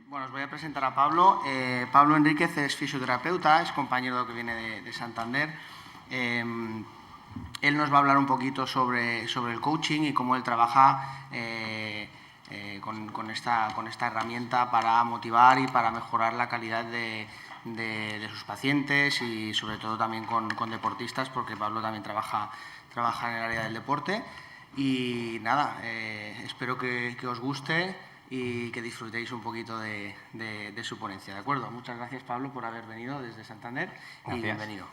Bueno, os voy a presentar a Pablo. Pablo Enríquez es fisioterapeuta, es compañero que viene de Santander. Él nos va a hablar un poquito sobre el coaching y cómo él trabaja con esta herramienta para motivar y para mejorar la calidad de sus pacientes y sobre todo también con deportistas, porque Pablo también trabaja en el área del deporte. Y nada, espero que os guste y que disfrutéis un poquito de su ponencia, ¿de acuerdo? Muchas gracias, Pablo, por haber venido desde Santander. Gracias. Y bienvenido.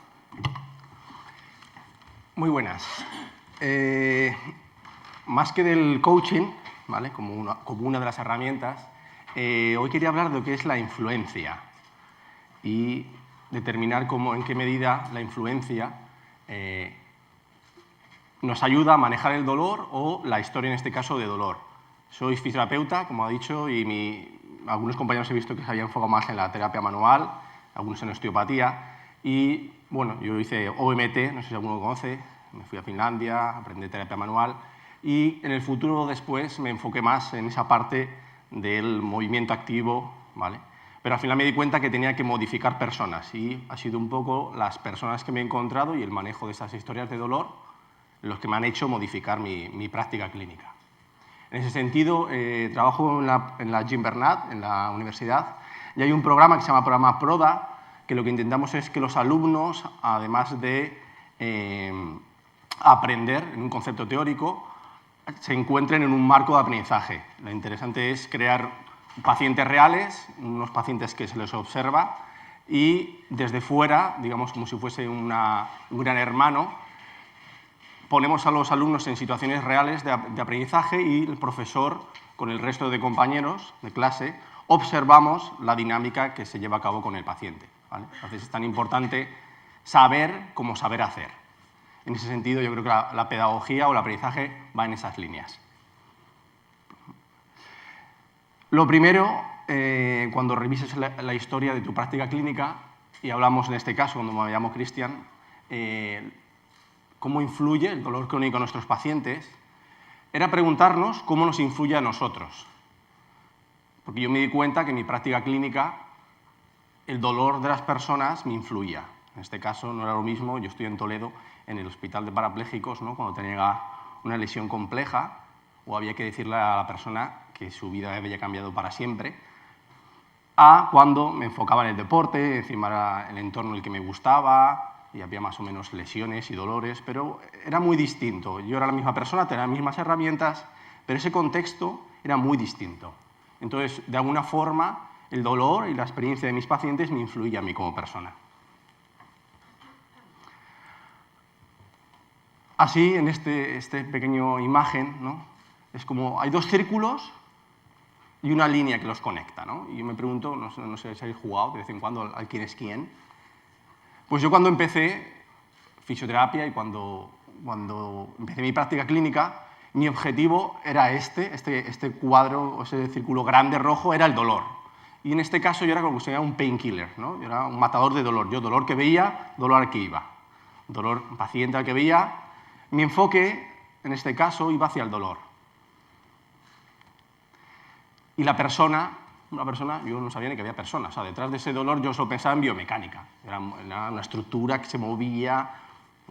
Muy buenas. Más que del coaching, ¿vale? como una de las herramientas, hoy quería hablar de lo que es la influencia y determinar en qué medida la influencia nos ayuda a manejar el dolor o la historia, en este caso, de dolor. Soy fisioterapeuta, como ha dicho, y algunos compañeros he visto que se habían enfocado más en la terapia manual, algunos en osteopatía. Y bueno, yo hice OMT, no sé si alguno lo conoce, me fui a Finlandia, aprendí terapia manual y en el futuro después me enfoqué más en esa parte del movimiento activo, ¿vale? Pero al final me di cuenta que tenía que modificar personas y ha sido un poco las personas que me he encontrado y el manejo de esas historias de dolor los que me han hecho modificar mi práctica clínica. En ese sentido, trabajo en la Jim Bernat, en la universidad, y hay un programa que se llama Programa PRODA, que lo que intentamos es que los alumnos, además de aprender en un concepto teórico, se encuentren en un marco de aprendizaje. Lo interesante es crear pacientes reales, unos pacientes que se les observa, y desde fuera, digamos como si fuese un gran hermano, ponemos a los alumnos en situaciones reales de aprendizaje y el profesor, con el resto de compañeros de clase, observamos la dinámica que se lleva a cabo con el paciente, ¿vale? Entonces es tan importante saber como saber hacer. En ese sentido, yo creo que la pedagogía o el aprendizaje va en esas líneas. Lo primero, cuando revises la historia de tu práctica clínica, y hablamos en este caso, cuando me llamo Cristian, cómo influye el dolor crónico a nuestros pacientes, era preguntarnos cómo nos influye a nosotros. Porque yo me di cuenta que en mi práctica clínica el dolor de las personas me influía. En este caso no era lo mismo, yo estoy en Toledo, en el hospital de parapléjicos, ¿no? Cuando tenía una lesión compleja o había que decirle a la persona que su vida había cambiado para siempre, a cuando me enfocaba en el deporte, encima era el entorno en el que me gustaba, y había más o menos lesiones y dolores, pero era muy distinto. Yo era la misma persona, tenía las mismas herramientas, pero ese contexto era muy distinto. Entonces, de alguna forma, el dolor y la experiencia de mis pacientes me influía a mí como persona. Así, en este pequeño imagen, ¿no? Es como hay dos círculos y una línea que los conecta, ¿no? Y yo me pregunto, no sé si habéis jugado de vez en cuando al quién es quién. Pues yo cuando empecé fisioterapia y cuando empecé mi práctica clínica, mi objetivo era este cuadro, o ese círculo grande rojo, era el dolor. Y en este caso yo era como que se llama un painkiller, ¿no? Yo era un matador de dolor. Yo dolor que veía, dolor al que iba. Dolor paciente al que veía. Mi enfoque, en este caso, iba hacia el dolor. Y la persona, yo no sabía ni que había personas. O sea, detrás de ese dolor yo solo pensaba en biomecánica. Era una estructura que se movía,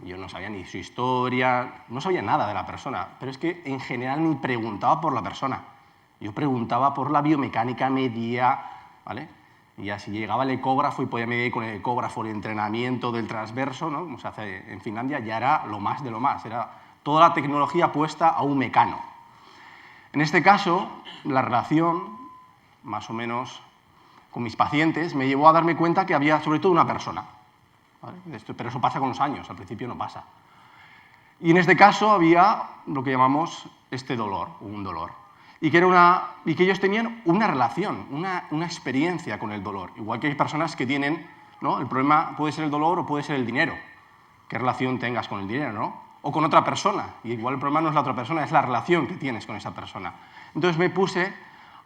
yo no sabía ni su historia, no sabía nada de la persona. Pero es que en general ni preguntaba por la persona. Yo preguntaba por la biomecánica, medía, ¿vale? Y así llegaba el ecógrafo y podía medir con el ecógrafo el entrenamiento del transverso, ¿no? Como se hace en Finlandia, ya era lo más de lo más. Era toda la tecnología puesta a un mecano. En este caso, la relación, más o menos, con mis pacientes, me llevó a darme cuenta que había sobre todo una persona, ¿vale? Pero eso pasa con los años, al principio no pasa. Y en este caso había lo que llamamos este dolor, un dolor, y que ellos tenían una relación, una experiencia con el dolor. Igual que hay personas que tienen, ¿no? El problema puede ser el dolor o puede ser el dinero. ¿Qué relación tengas con el dinero, no? O con otra persona. Y igual el problema no es la otra persona, es la relación que tienes con esa persona. Entonces me puse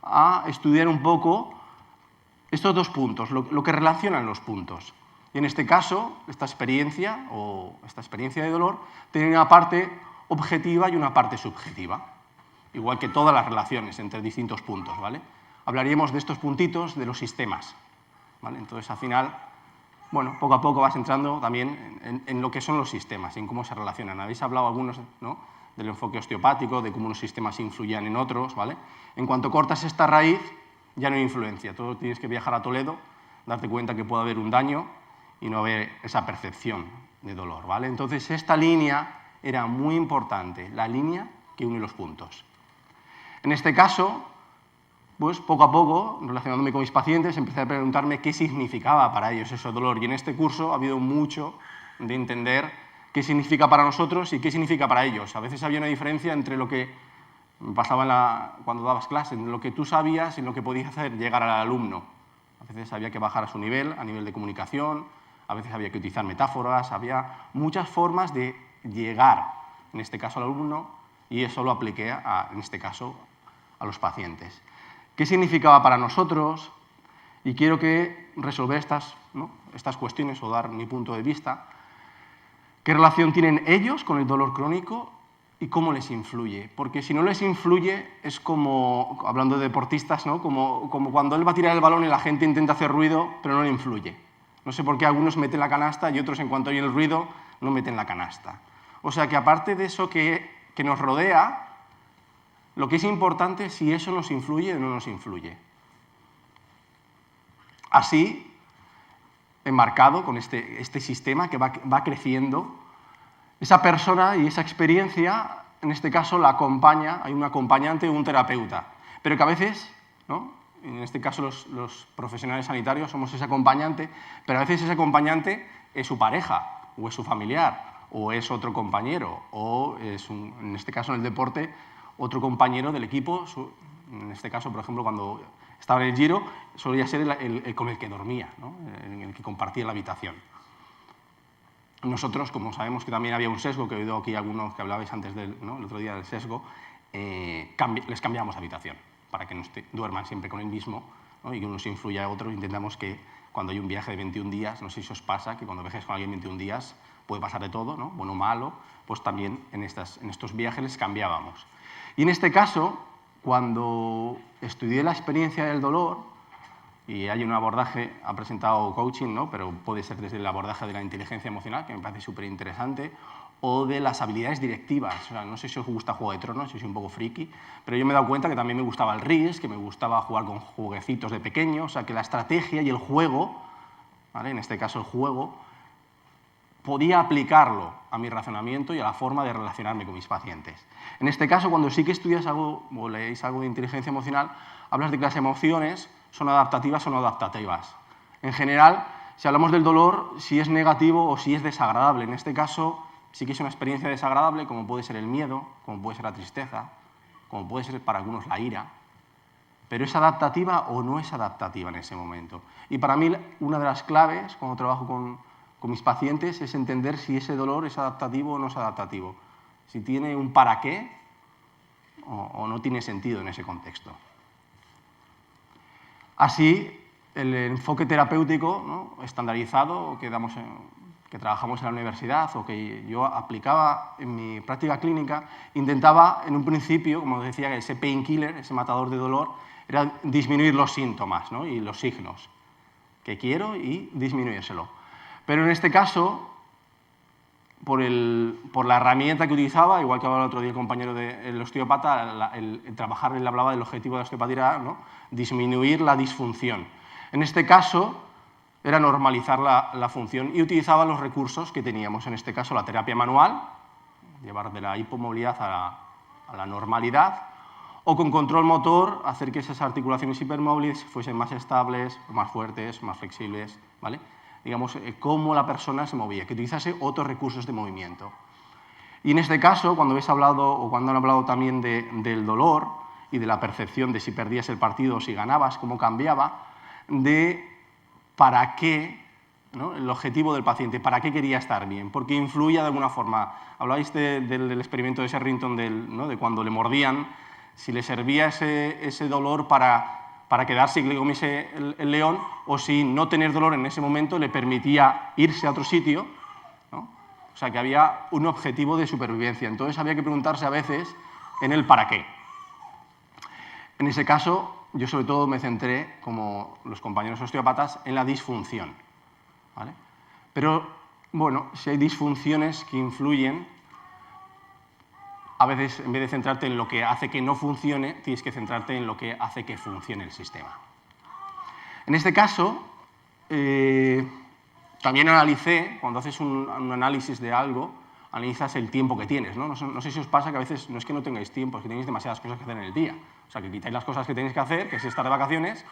a estudiar un poco estos dos puntos, lo que relacionan los puntos. Y en este caso, esta experiencia de dolor tiene una parte objetiva y una parte subjetiva. Igual que todas las relaciones entre distintos puntos, ¿vale? hablaríamos de estos puntitos de los sistemas, ¿vale? Entonces, al final, bueno, poco a poco vas entrando también en lo que son los sistemas, en cómo se relacionan. Habéis hablado algunos, ¿no?, del enfoque osteopático, de cómo unos sistemas influyen en otros, ¿vale? En cuanto cortas esta raíz, ya no hay influencia. Todo tienes que viajar a Toledo, darte cuenta que puede haber un daño y no haber esa percepción de dolor, ¿vale? Entonces, esta línea era muy importante, la línea que une los puntos. En este caso, pues poco a poco, relacionándome con mis pacientes, empecé a preguntarme qué significaba para ellos ese dolor. Y en este curso ha habido mucho de entender qué significa para nosotros y qué significa para ellos. A veces había una diferencia entre lo que pasaba cuando dabas clases, en lo que tú sabías y lo que podías hacer llegar al alumno. A veces había que bajar a su nivel, a nivel de comunicación, a veces había que utilizar metáforas, había muchas formas de llegar, en este caso al alumno, y eso lo apliqué, en este caso, a los pacientes. ¿Qué significaba para nosotros? Y quiero que resolver estas cuestiones o dar mi punto de vista. ¿Qué relación tienen ellos con el dolor crónico y cómo les influye? Porque si no les influye es como, hablando de deportistas, ¿no?, como cuando él va a tirar el balón y la gente intenta hacer ruido, pero no le influye. No sé por qué algunos meten la canasta y otros, en cuanto oyen el ruido, no meten la canasta. O sea que aparte de eso que nos rodea, lo que es importante es si eso nos influye o no nos influye. Así, enmarcado con este sistema que va creciendo, esa persona y esa experiencia, en este caso, la acompaña, hay un acompañante o un terapeuta, pero que a veces, ¿no?, en este caso los profesionales sanitarios somos ese acompañante, pero a veces ese acompañante es su pareja, o es su familiar, o es otro compañero, o es, en este caso en el deporte, otro compañero del equipo. En este caso, por ejemplo, cuando estaba en el Giro, solía ser el con el que dormía, ¿no?, el que compartía la habitación. Nosotros, como sabemos que también había un sesgo, que he oído aquí algunos que hablabais antes el otro día del sesgo, les cambiamos habitación para que no duerman siempre con el mismo, ¿no?, y que uno se influya a otro. Intentamos que cuando hay un viaje de 21 días, no sé si os pasa, que cuando viajes con alguien 21 días puede pasar de todo, ¿no?, bueno o malo, pues también en estos viajes les cambiábamos. Y en este caso, cuando estudié la experiencia del dolor, y hay un abordaje, ha presentado coaching, ¿no?, pero puede ser desde el abordaje de la inteligencia emocional, que me parece súper interesante, o de las habilidades directivas. O sea, no sé si os gusta Juego de Tronos, si soy un poco friki, pero yo me he dado cuenta que también me gustaba el Risk, que me gustaba jugar con jueguecitos de pequeño, o sea, que la estrategia y el juego, ¿vale?, en este caso el juego, podía aplicarlo a mi razonamiento y a la forma de relacionarme con mis pacientes. En este caso, cuando sí que estudias algo o leéis algo de inteligencia emocional, hablas de que las emociones son adaptativas o no adaptativas. En general, si hablamos del dolor, si es negativo o si es desagradable. En este caso, sí que es una experiencia desagradable, como puede ser el miedo, como puede ser la tristeza, como puede ser para algunos la ira, pero ¿es adaptativa o no es adaptativa en ese momento? Y para mí, una de las claves, cuando trabajo con mis pacientes, es entender si ese dolor es adaptativo o no es adaptativo, si tiene un para qué o no tiene sentido en ese contexto. Así, el enfoque terapéutico, ¿no?, estandarizado que trabajamos en la universidad o que yo aplicaba en mi práctica clínica, intentaba en un principio, como decía, ese painkiller, ese matador de dolor, era disminuir los síntomas, ¿no?, y los signos que quiero y disminuírselo. Pero en este caso, por la herramienta que utilizaba, igual que hablaba el otro día el compañero del osteópata, el trabajar, él hablaba del objetivo de la osteopatía, ¿no?, disminuir la disfunción. En este caso, era normalizar la función y utilizaba los recursos que teníamos, en este caso la terapia manual, llevar de la hipomovilidad a la normalidad, o con control motor hacer que esas articulaciones hipermóviles fuesen más estables, más fuertes, más flexibles, ¿vale? Digamos, cómo la persona se movía, que utilizase otros recursos de movimiento. Y en este caso, cuando habéis hablado, o cuando han hablado también del dolor y de la percepción de si perdías el partido o si ganabas, cómo cambiaba, de para qué, ¿no?, el objetivo del paciente, para qué quería estar bien, porque influye de alguna forma. Habláis del experimento de Sherrington, ¿no?, de cuando le mordían, si le servía ese dolor para quedarse y que le comiese el león, o si no tener dolor en ese momento le permitía irse a otro sitio, ¿no? O sea, que había un objetivo de supervivencia. Entonces había que preguntarse a veces en el para qué. En ese caso, yo sobre todo me centré, como los compañeros osteópatas, en la disfunción, ¿vale? Pero, bueno, si hay disfunciones que influyen, a veces, en vez de centrarte en lo que hace que no funcione, tienes que centrarte en lo que hace que funcione el sistema. En este caso, también analicé, cuando haces un análisis de algo, analizas el tiempo que tienes, ¿no? No sé si os pasa que a veces no es que no tengáis tiempo, es que tenéis demasiadas cosas que hacer en el día. O sea, que quitáis las cosas que tenéis que hacer, que es estar de vacaciones,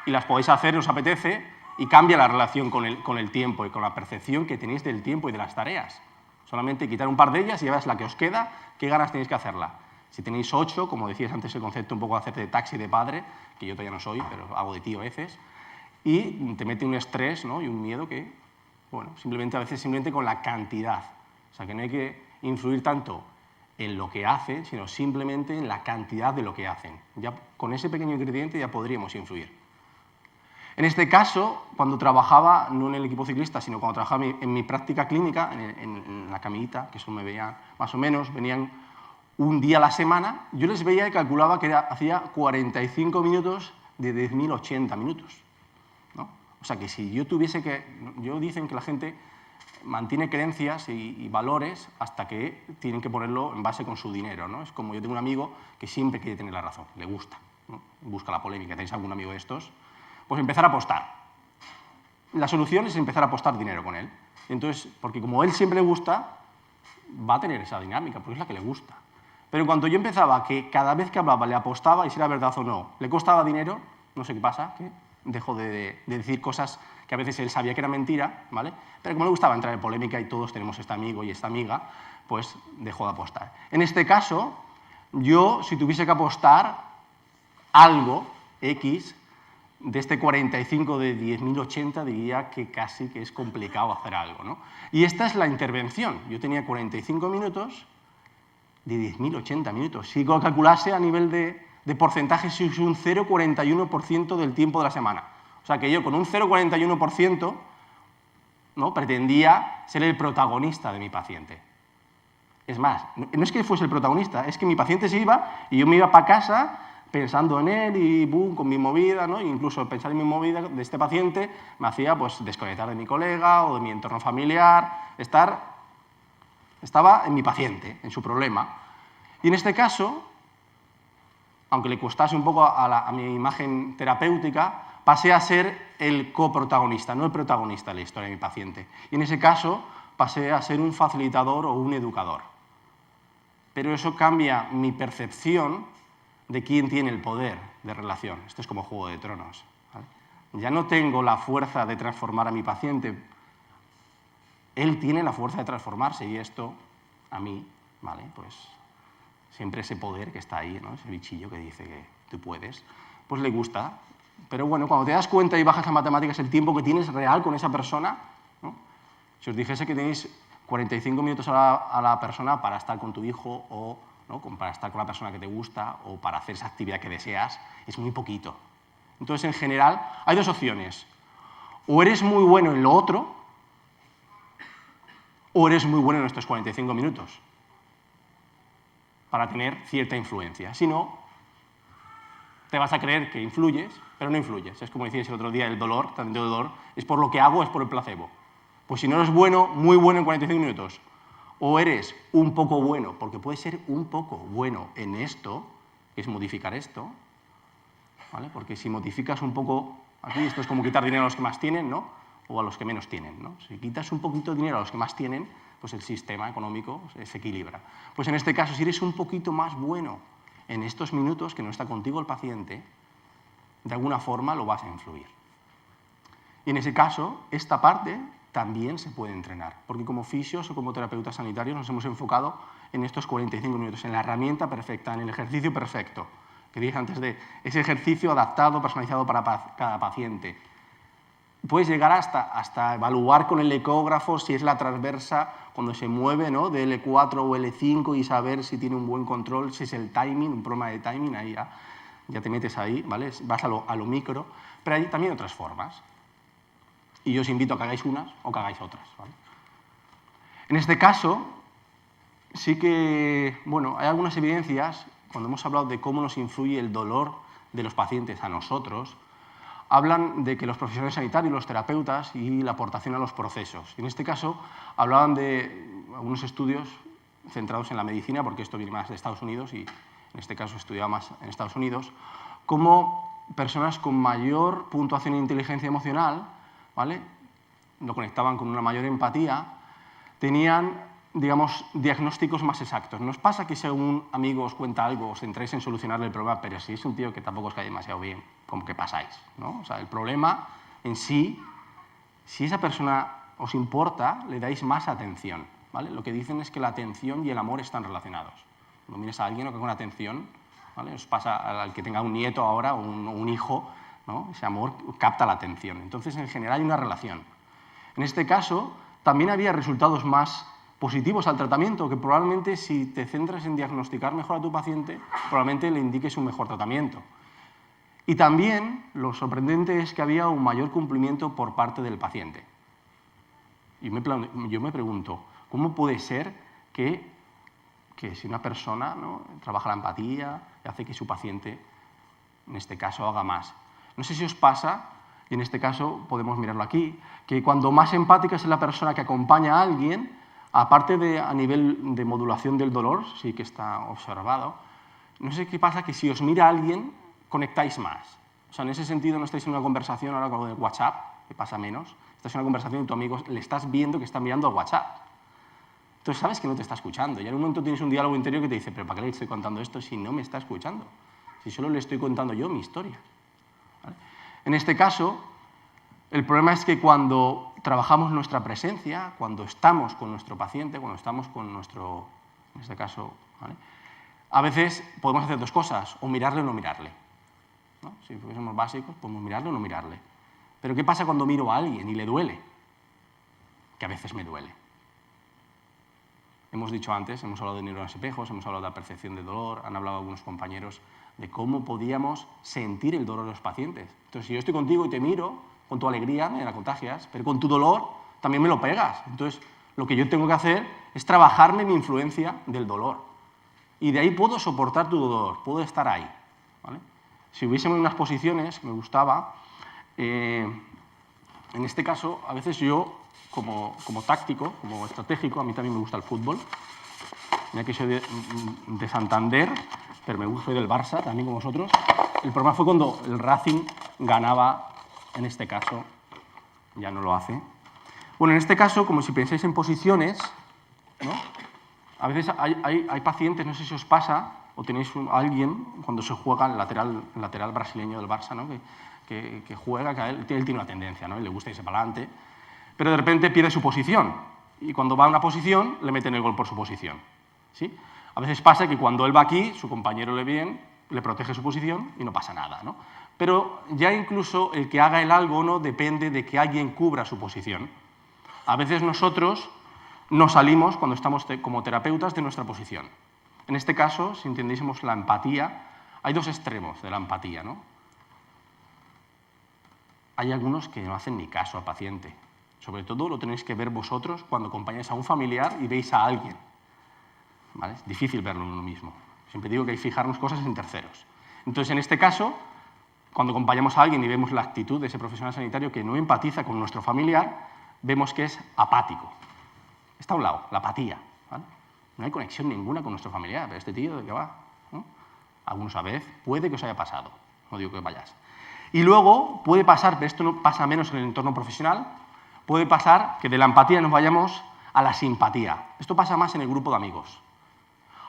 y las podéis hacer, os apetece, y cambia la relación con el tiempo y con la percepción que tenéis del tiempo y de las tareas. Solamente quitar un par de ellas y ya ves la que os queda, qué ganas tenéis que hacerla. Si tenéis 8, como decías antes el concepto un poco de hacer de taxi de padre, que yo todavía no soy, pero hago de tío a veces, y te mete un estrés, ¿no? Y un miedo que, bueno, simplemente a veces simplemente con la cantidad. O sea, que no hay que influir tanto en lo que hacen, sino simplemente en la cantidad de lo que hacen. Ya con ese pequeño ingrediente ya podríamos influir. En este caso, cuando trabajaba, no en el equipo ciclista, sino cuando trabajaba en mi práctica clínica, en la camillita, que eso me veían más o menos, venían un día a la semana, yo les veía y calculaba que hacía 45 minutos de 10.080 minutos, ¿no? O sea, que si yo tuviese que... Dicen que la gente mantiene creencias y valores hasta que tienen que ponerlo en base con su dinero, ¿no? Es como yo tengo un amigo que siempre quiere tener la razón, le gusta, ¿no? Busca la polémica. ¿Tenéis algún amigo de estos? Pues empezar a apostar. La solución es empezar a apostar dinero con él. Entonces, porque como a él siempre le gusta, va a tener esa dinámica, porque es la que le gusta. Pero en cuanto yo empezaba que cada vez que hablaba le apostaba, y si era verdad o no, le costaba dinero, no sé qué pasa, que dejó de decir cosas que a veces él sabía que era mentira, ¿vale? Pero como le gustaba entrar en polémica y todos tenemos este amigo y esta amiga, pues dejó de apostar. En este caso, yo, si tuviese que apostar algo, X, de este 45 de 10.080 diría que casi que es complicado hacer algo, ¿no? Y esta es la intervención. Yo tenía 45 minutos de 10.080 minutos. Si calculase a nivel de porcentaje, es un 0,41% del tiempo de la semana. O sea que yo con un 0,41%, ¿no?, pretendía ser el protagonista de mi paciente. Es más, no es que fuese el protagonista, es que mi paciente se iba y yo me iba para casa pensando en él y boom, con mi movida, ¿no? Incluso pensar en mi movida de este paciente me hacía pues, desconectar de mi colega o de mi entorno familiar, estaba en mi paciente, en su problema. Y en este caso, aunque le costase un poco a mi imagen terapéutica, pasé a ser el coprotagonista, no el protagonista de la historia de mi paciente. Y en ese caso pasé a ser un facilitador o un educador. Pero eso cambia mi percepción de quién tiene el poder de relación. Esto es como Juego de Tronos, ¿vale? Ya no tengo la fuerza de transformar a mi paciente. Él tiene la fuerza de transformarse y esto, a mí, ¿vale? Pues siempre ese poder que está ahí, ¿no? Ese bichillo que dice que tú puedes, pues le gusta. Pero bueno, cuando te das cuenta y bajas a matemáticas el tiempo que tienes real con esa persona, ¿no? Si os dijese que tenéis 45 minutos a la persona para estar con tu hijo o, ¿no?, para estar con la persona que te gusta o para hacer esa actividad que deseas, es muy poquito. Entonces, en general, hay dos opciones. O eres muy bueno en lo otro, o eres muy bueno en estos 45 minutos para tener cierta influencia. Si no, te vas a creer que influyes, pero no influyes. Es como decíais el otro día, el dolor, el dolor, es por lo que hago, es por el placebo. Pues si no eres bueno, muy bueno en 45 minutos, o eres un poco bueno, porque puedes ser un poco bueno en esto, que es modificar esto, ¿vale? Porque si modificas un poco aquí, esto es como quitar dinero a los que más tienen, ¿no?, o a los que menos tienen, ¿no? Si quitas un poquito de dinero a los que más tienen, pues el sistema económico se equilibra. Pues en este caso, si eres un poquito más bueno en estos minutos que no está contigo el paciente, de alguna forma lo vas a influir. Y en ese caso, esta parte también se puede entrenar, porque como fisios o como terapeutas sanitarios nos hemos enfocado en estos 45 minutos, en la herramienta perfecta, en el ejercicio perfecto, que dije antes de ese ejercicio adaptado, personalizado para cada paciente. Puedes llegar hasta evaluar con el ecógrafo si es la transversa cuando se mueve, ¿no?, de L4 o L5 y saber si tiene un buen control, si es el timing, un problema de timing, ahí ya te metes ahí, ¿vale? Vas a lo micro, pero hay también otras formas. Y yo os invito a que hagáis unas o que hagáis otras, ¿vale? En este caso, sí que, bueno, hay algunas evidencias, cuando hemos hablado de cómo nos influye el dolor de los pacientes a nosotros, hablan de que los profesionales sanitarios, los terapeutas y la aportación a los procesos. En este caso, hablaban de algunos estudios centrados en la medicina, porque esto viene más de Estados Unidos y en este caso estudiaba más en Estados Unidos, como personas con mayor puntuación en inteligencia emocional, ¿vale?, lo conectaban con una mayor empatía, tenían, digamos, diagnósticos más exactos. Nos pasa que si un amigo os cuenta algo, os centráis en solucionarle el problema, pero si es un tío que tampoco os cae demasiado bien, como que pasáis, ¿no? O sea, el problema en sí, si esa persona os importa, le dais más atención, ¿vale? Lo que dicen es que la atención y el amor están relacionados. Cuando miras a alguien o que con atención, ¿vale?, os pasa al que tenga un nieto ahora o un hijo, ¿no?, ese amor capta la atención. Entonces, en general, hay una relación. En este caso, también había resultados más positivos al tratamiento, que probablemente si te centras en diagnosticar mejor a tu paciente, probablemente le indiques un mejor tratamiento. Y también lo sorprendente es que había un mayor cumplimiento por parte del paciente. Y yo me pregunto, ¿cómo puede ser que si una persona, ¿no?, trabaja la empatía y hace que su paciente, en este caso, haga más? No sé si os pasa, y en este caso podemos mirarlo aquí, que cuando más empática es la persona que acompaña a alguien, aparte de a nivel de modulación del dolor, sí que está observado, no sé qué pasa, que si os mira a alguien, conectáis más. O sea, en ese sentido no estáis en una conversación ahora con el WhatsApp, que pasa menos, estás en una conversación y tu amigo le estás viendo que está mirando al WhatsApp. Entonces sabes que no te está escuchando y en un momento tienes un diálogo interior que te dice, pero ¿para qué le estoy contando esto si no me está escuchando? Si solo le estoy contando yo mi historia. ¿Vale? En este caso, el problema es que cuando trabajamos nuestra presencia, cuando estamos con nuestro paciente, cuando estamos con nuestro, en este caso, ¿vale?, a veces podemos hacer dos cosas, o mirarle o no mirarle, ¿no? Si fuésemos básicos, podemos mirarle o no mirarle. Pero ¿qué pasa cuando miro a alguien y le duele? Que a veces me duele. Hemos dicho antes, hemos hablado de neuronas espejos, hemos hablado de la percepción del dolor, han hablado algunos compañeros de cómo podíamos sentir el dolor de los pacientes. Entonces, si yo estoy contigo y te miro, con tu alegría me la contagias, pero con tu dolor también me lo pegas. Entonces, lo que yo tengo que hacer es trabajarme mi influencia del dolor. Y de ahí puedo soportar tu dolor, puedo estar ahí, ¿vale? Si hubiésemos unas posiciones, me gustaba, en este caso, a veces yo, como táctico, como estratégico, a mí también me gusta el fútbol. Mira que soy de Santander, pero soy del Barça, también como vosotros. El problema fue cuando el Racing ganaba, en este caso, ya no lo hace. Bueno, en este caso, como si pensáis en posiciones, ¿no?, a veces hay pacientes, no sé si os pasa, o tenéis a alguien, cuando se juega el lateral brasileño del Barça, ¿no?, que juega, que él tiene una tendencia, ¿no?, y le gusta irse para adelante, pero de repente pierde su posición. Y cuando va a una posición, le meten el gol por su posición, ¿sí? A veces pasa que cuando él va aquí, su compañero le protege su posición y no pasa nada, ¿no? Pero ya incluso el que haga el algo no depende de que alguien cubra su posición. A veces nosotros nos salimos, cuando estamos como terapeutas, de nuestra posición. En este caso, si entendiésemos la empatía, hay dos extremos de la empatía, ¿no? Hay algunos que no hacen ni caso al paciente. Sobre todo lo tenéis que ver vosotros cuando acompañáis a un familiar y veis a alguien, ¿vale? Es difícil verlo en uno mismo. Siempre digo que hay que fijarnos cosas en terceros. Entonces, en este caso, cuando acompañamos a alguien y vemos la actitud de ese profesional sanitario que no empatiza con nuestro familiar, vemos que es apático. Está a un lado, la apatía, ¿vale? No hay conexión ninguna con nuestro familiar, pero este tío, ¿de qué va?, ¿no? Algunos a veces puede que os haya pasado, no digo que vayas. Y luego puede pasar, pero esto no pasa menos en el entorno profesional, puede pasar que de la empatía nos vayamos a la simpatía. Esto pasa más en el grupo de amigos.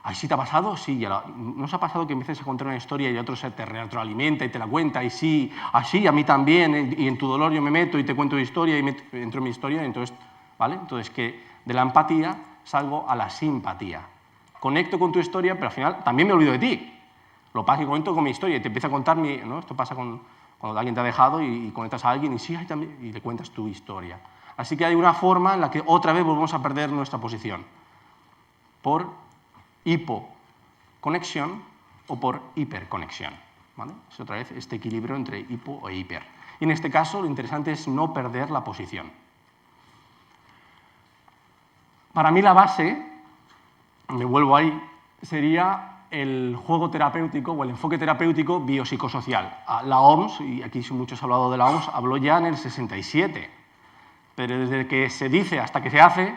¿Ay, sí te ha pasado? Sí. ¿No os ha pasado que empieces a contar una historia y otro se te retroalimenta y te la cuenta? Y sí, así, a mí también, y en tu dolor yo me meto y te cuento mi historia y entro en mi historia, entonces, ¿vale? Entonces, que de la empatía salgo a la simpatía. Conecto con tu historia, pero al final también me olvido de ti. Lo que pasa es que conecto con mi historia y te empiezo a contar mi, ¿no? Esto pasa cuando alguien te ha dejado y conectas a alguien y sí, también, y le cuentas tu historia. Así que hay una forma en la que otra vez volvemos a perder nuestra posición. Por hipoconexión o por hiperconexión, ¿vale? Es otra vez este equilibrio entre hipo e hiper. Y en este caso lo interesante es no perder la posición. Para mí la base, me vuelvo ahí, sería el juego terapéutico o el enfoque terapéutico biopsicosocial. La OMS, y aquí muchos han hablado de la OMS, habló ya en el 67, pero desde que se dice hasta que se hace,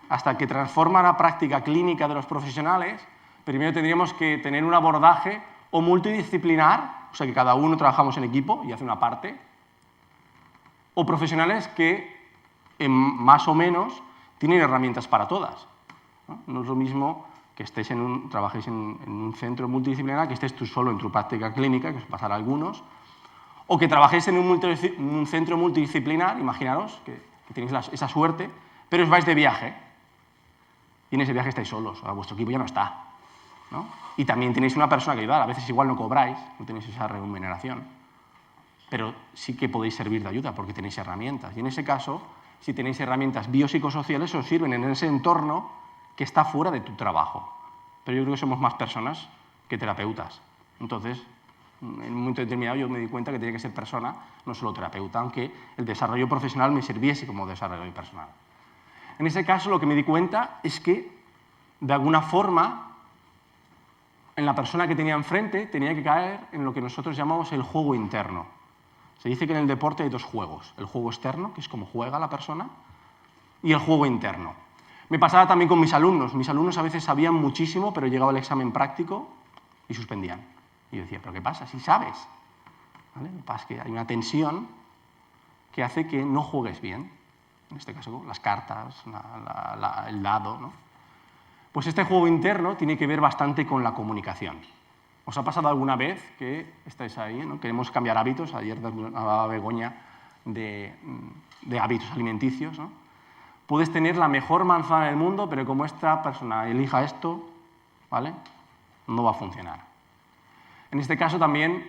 hasta que transforma la práctica clínica de los profesionales, primero tendríamos que tener un abordaje o multidisciplinar, o sea que cada uno trabajamos en equipo y hace una parte, o profesionales que más o menos tienen herramientas para todas. No es lo mismo que trabajéis en un centro multidisciplinar, que estés tú solo en tu práctica clínica, que os pasará a algunos, o que trabajéis en un centro multidisciplinar, imaginaros que tenéis esa suerte, pero os vais de viaje y en ese viaje estáis solos, vuestro equipo ya no está, ¿no? Y también tenéis una persona que ayudar, a veces igual no cobráis, no tenéis esa remuneración, pero sí que podéis servir de ayuda porque tenéis herramientas. Y en ese caso, si tenéis herramientas biopsicosociales, os sirven en ese entorno que está fuera de tu trabajo. Pero yo creo que somos más personas que terapeutas. Entonces, en un momento determinado yo me di cuenta que tenía que ser persona, no solo terapeuta, aunque el desarrollo profesional me sirviese como desarrollo personal. En ese caso, lo que me di cuenta es que, de alguna forma, en la persona que tenía enfrente tenía que caer en lo que nosotros llamamos el juego interno. Se dice que en el deporte hay dos juegos. El juego externo, que es como juega la persona, y el juego interno. Me pasaba también con mis alumnos. Mis alumnos a veces sabían muchísimo, pero llegaba el examen práctico y suspendían. Y yo decía, ¿pero qué pasa? Si sabes. ¿Vale? Lo que pasa es que hay una tensión que hace que no juegues bien. En este caso, las cartas, el dado, ¿no? Pues este juego interno tiene que ver bastante con la comunicación. ¿Os ha pasado alguna vez que estáis ahí, ¿no? Queremos cambiar hábitos? Ayer hablaba Begoña de hábitos alimenticios, ¿no? Puedes tener la mejor manzana del mundo, pero como esta persona elija esto, ¿vale? No va a funcionar. En este caso también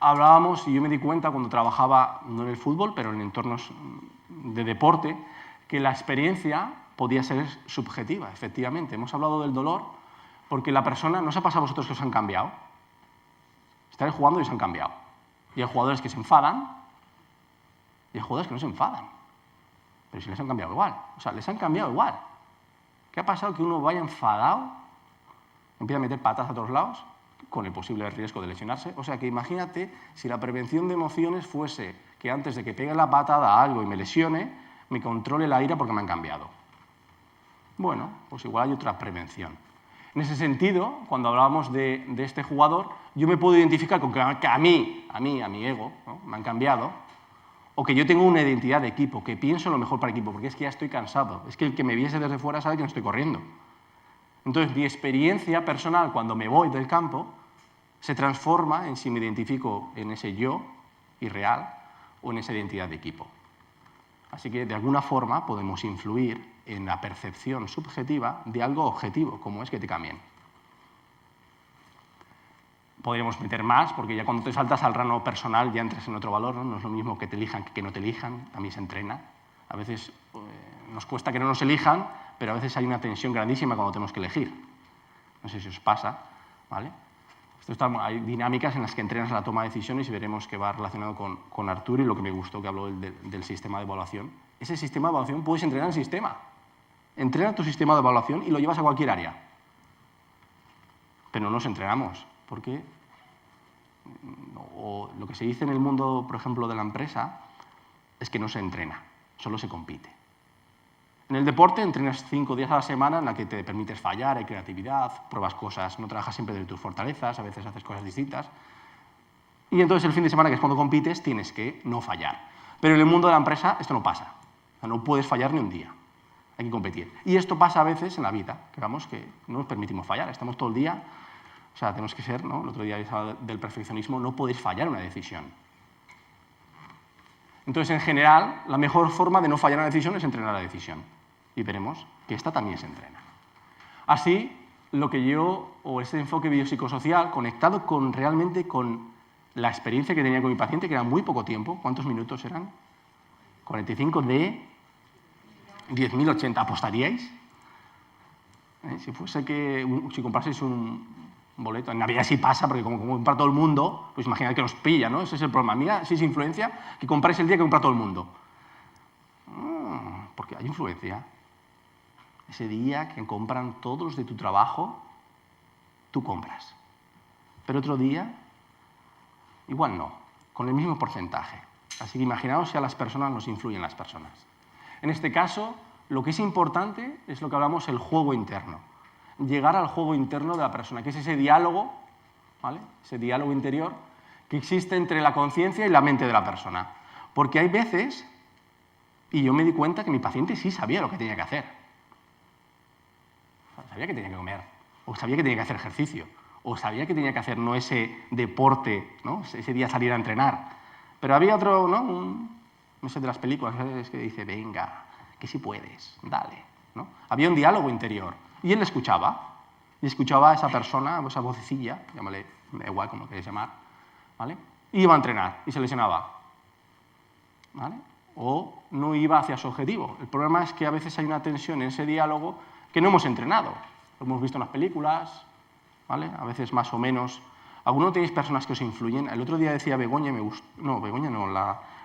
hablábamos, y yo me di cuenta cuando trabajaba, no en el fútbol, pero en entornos de deporte, que la experiencia podía ser subjetiva, efectivamente. Hemos hablado del dolor porque la persona, ¿no os ha pasado a vosotros que os han cambiado? Estáis jugando y os han cambiado. Y hay jugadores que se enfadan y hay jugadores que no se enfadan. Pero si les han cambiado igual. O sea, les han cambiado igual. ¿Qué ha pasado? Que uno vaya enfadado, empieza a meter patas a todos lados, con el posible riesgo de lesionarse. O sea, que imagínate si la prevención de emociones fuese que antes de que pegue la patada a algo y me lesione, me controle la ira porque me han cambiado. Bueno, pues igual hay otra prevención. En ese sentido, cuando hablábamos de este jugador, yo me puedo identificar con que a mi ego, ¿no? Me han cambiado, o que yo tengo una identidad de equipo, que pienso lo mejor para el equipo, porque es que ya estoy cansado. Es que el que me viese desde fuera sabe que no estoy corriendo. Entonces, mi experiencia personal cuando me voy del campo se transforma en si me identifico en ese yo irreal o en esa identidad de equipo. Así que, de alguna forma, podemos influir en la percepción subjetiva de algo objetivo, como es que te cambien. Podríamos meter más, porque ya cuando te saltas al rango personal ya entras en otro valor, ¿no? No es lo mismo que te elijan que no te elijan, también se entrena. A veces nos cuesta que no nos elijan, pero a veces hay una tensión grandísima cuando tenemos que elegir. No sé si os pasa, ¿vale? Hay dinámicas en las que entrenas la toma de decisiones y veremos que va relacionado con Arturo y lo que me gustó que habló del sistema de evaluación. Ese sistema de evaluación puedes entrenar el sistema. Entrena tu sistema de evaluación y lo llevas a cualquier área. Pero no nos entrenamos, porque lo que se dice en el mundo, por ejemplo, de la empresa, es que no se entrena, solo se compite. En el deporte entrenas 5 días a la semana en la que te permites fallar, hay creatividad, pruebas cosas, no trabajas siempre de tus fortalezas, a veces haces cosas distintas. Y entonces el fin de semana, que es cuando compites, tienes que no fallar. Pero en el mundo de la empresa esto no pasa. O sea, no puedes fallar ni un día. Hay que competir. Y esto pasa a veces en la vida, que no nos permitimos fallar, estamos todo el día. O sea, tenemos que ser, ¿no? El otro día del perfeccionismo, no podéis fallar una decisión. Entonces, en general, la mejor forma de no fallar una decisión es entrenar la decisión. Y veremos que esta también se entrena. Así, ese enfoque biopsicosocial, conectado realmente con la experiencia que tenía con mi paciente, que era muy poco tiempo. ¿Cuántos minutos eran? 45 de 10.080. ¿Apostaríais? Si compraseis un boleto, en Navidad sí pasa, porque como compra todo el mundo, pues imaginad que nos pilla, ¿no? Ese es el problema. Mira, si es influencia, que compráis el día que compra todo el mundo. Porque hay influencia. Ese día que compran todos los de tu trabajo, tú compras. Pero otro día, igual no, con el mismo porcentaje. Así que imaginaos si a las personas nos influyen las personas. En este caso, lo que es importante es lo que hablamos, el juego interno. Llegar al juego interno de la persona, que es ese diálogo, ¿vale? Ese diálogo interior que existe entre la conciencia y la mente de la persona. Porque hay veces, y yo me di cuenta que mi paciente sí sabía lo que tenía que hacer. Sabía que tenía que comer, o sabía que tenía que hacer ejercicio, o sabía que tenía que hacer no ese deporte, ¿no? Ese día salir a entrenar. Pero había otro, ¿no? No sé, de las películas, ¿sabes? Que dice, venga, que si puedes, dale, ¿no? Había un diálogo interior, y él le escuchaba. Y escuchaba a esa persona, a esa vocecilla, llámale, me da igual como lo queréis llamar, ¿vale? Y iba a entrenar, y se lesionaba, ¿vale? O no iba hacia su objetivo. El problema es que a veces hay una tensión en ese diálogo que no hemos entrenado. Lo hemos visto en las películas, ¿vale? A veces más o menos. ¿Alguno tenéis personas que os influyen? El otro día decía Begoña,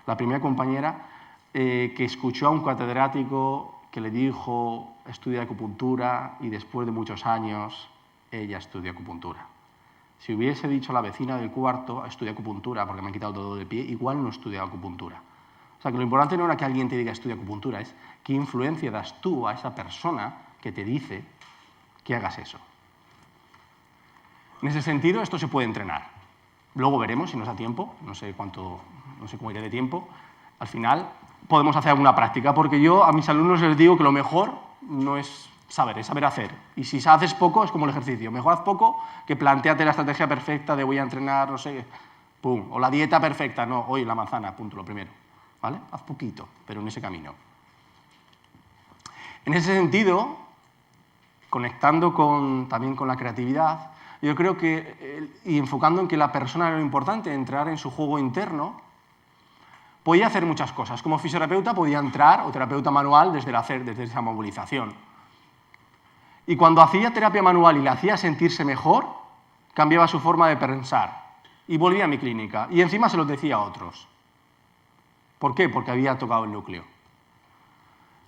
la primera compañera, que escuchó a un catedrático que le dijo estudia acupuntura y después de muchos años ella estudia acupuntura. Si hubiese dicho a la vecina del cuarto estudia acupuntura porque me han quitado todo de pie, igual no estudia acupuntura. O sea, que lo importante no era que alguien te diga estudia acupuntura, es qué influencia das tú a esa persona que te dice que hagas eso. En ese sentido, esto se puede entrenar. Luego veremos si nos da tiempo, no sé cómo iré de tiempo. Al final podemos hacer alguna práctica, porque yo a mis alumnos les digo que lo mejor no es saber, es saber hacer. Y si haces poco, es como el ejercicio. Mejor haz poco que plantéate la estrategia perfecta de voy a entrenar, no sé, pum. O la dieta perfecta, no, hoy la manzana, punto, lo primero. ¿Vale? Haz poquito, pero en ese camino. En ese sentido, conectando también con la creatividad, yo creo que, y enfocando en que la persona era lo importante, entrar en su juego interno, podía hacer muchas cosas. Como fisioterapeuta podía entrar, o terapeuta manual, desde esa movilización. Y cuando hacía terapia manual y le hacía sentirse mejor, cambiaba su forma de pensar. Y volvía a mi clínica. Y encima se los decía a otros. ¿Por qué? Porque había tocado el núcleo.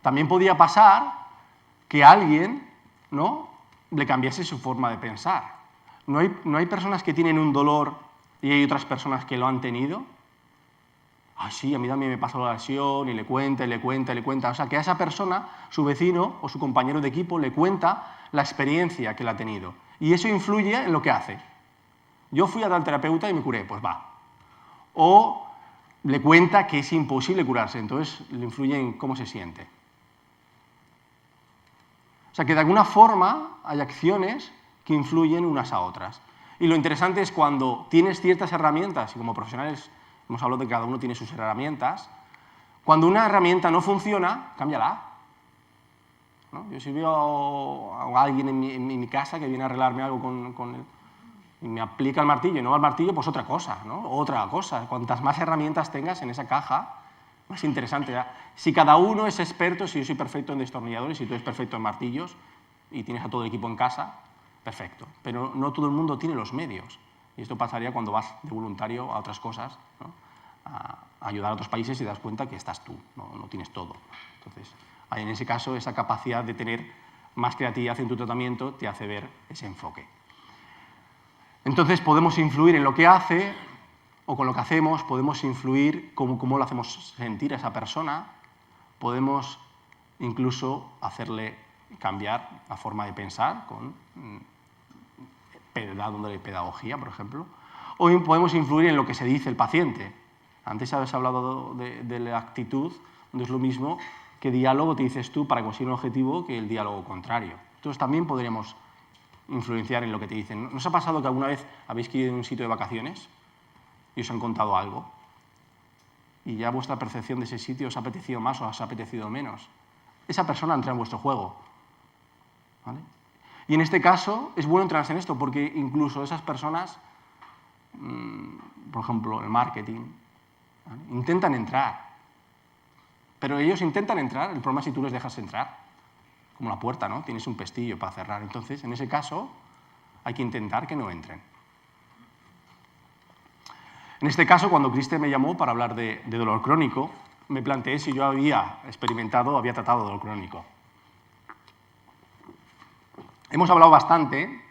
También podía pasar que a alguien, ¿no?, le cambiase su forma de pensar. ¿No hay personas que tienen un dolor y hay otras personas que lo han tenido? Ah, sí, a mí también me pasó la lesión y le cuenta, y le cuenta, y le cuenta. O sea, que a esa persona, su vecino o su compañero de equipo, le cuenta la experiencia que él ha tenido. Y eso influye en lo que hace. Yo fui a tal terapeuta y me curé, pues va. O le cuenta que es imposible curarse, entonces le influye en cómo se siente. O sea, que de alguna forma hay acciones que influyen unas a otras. Y lo interesante es cuando tienes ciertas herramientas, y como profesionales hemos hablado de que cada uno tiene sus herramientas, cuando una herramienta no funciona, cámbiala. ¿No? Yo si veo a alguien en mi casa que viene a arreglarme algo y me aplica el martillo y no va al martillo, pues otra cosa, ¿no? Otra cosa. Cuantas más herramientas tengas en esa caja, más interesante. ¿Ya? Si cada uno es experto, si yo soy perfecto en destornilladores, si tú eres perfecto en martillos y tienes a todo el equipo en casa, perfecto. Pero no todo el mundo tiene los medios. Y esto pasaría cuando vas de voluntario a otras cosas, ¿no? A ayudar a otros países y te das cuenta que estás tú, no tienes todo. Entonces, en ese caso, esa capacidad de tener más creatividad en tu tratamiento te hace ver ese enfoque. Entonces, podemos influir en lo que hace o con lo que hacemos, podemos influir cómo lo hacemos sentir a esa persona, podemos incluso hacerle cambiar la forma de pensar dándole pedagogía, por ejemplo, o podemos influir en lo que se dice el paciente. Antes habéis hablado de la actitud, no es lo mismo que diálogo te dices tú para conseguir un objetivo que el diálogo contrario. Entonces también podríamos influenciar en lo que te dicen. ¿No os ha pasado que alguna vez habéis ido a un sitio de vacaciones y os han contado algo y ya vuestra percepción de ese sitio os ha apetecido más o os ha apetecido menos? Esa persona entra en vuestro juego, ¿vale? Y en este caso es bueno entrenarse en esto porque incluso esas personas, por ejemplo, el marketing, ¿vale?, intentan entrar. Pero ellos intentan entrar, el problema es si tú les dejas entrar. Como la puerta, ¿no? Tienes un pestillo para cerrar. Entonces, en ese caso, hay que intentar que no entren. En este caso, cuando Kriste me llamó para hablar de dolor crónico, me planteé si yo había tratado dolor crónico. Hemos hablado bastante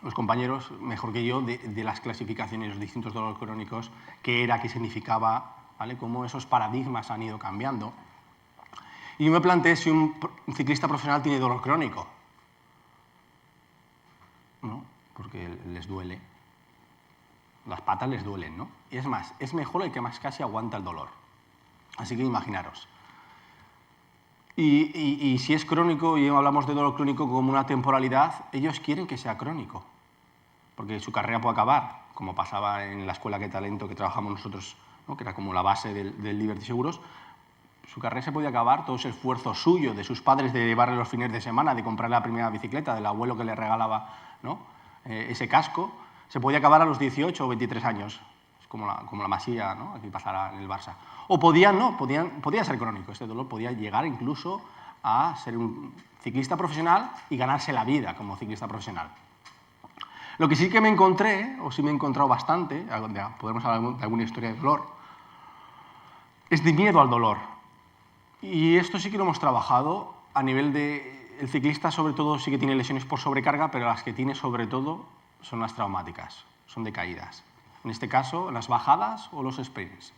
los compañeros, mejor que yo, de las clasificaciones, los distintos dolores crónicos, qué era, qué significaba, ¿vale? Cómo esos paradigmas han ido cambiando. Y yo me planteé si un ciclista profesional tiene dolor crónico. ¿No? Porque les duele. Las patas les duelen, ¿no? Y es más, es mejor el que más casi aguanta el dolor. Así que imaginaros. Y si es crónico, y hablamos de dolor crónico como una temporalidad, ellos quieren que sea crónico, porque su carrera puede acabar, como pasaba en la escuela Qué Talento que trabajamos nosotros, ¿no? Que era como la base del Liberty Seguros. Su carrera se podía acabar, todo ese esfuerzo suyo, de sus padres, de llevarle los fines de semana, de comprar la primera bicicleta, del abuelo que le regalaba, ¿no? Ese casco, se podía acabar a los 18 o 23 años, es como la Masía, ¿no? Aquí pasará en el Barça. O podía ser crónico, este dolor podía llegar incluso a ser un ciclista profesional y ganarse la vida como ciclista profesional. Lo que sí que me encontré, o sí me he encontrado bastante, podemos hablar de alguna historia de dolor, es de miedo al dolor. Y esto sí que lo hemos trabajado a nivel de... El ciclista sobre todo sí que tiene lesiones por sobrecarga, pero las que tiene sobre todo son las traumáticas, son de caídas. En este caso, las bajadas o los sprints,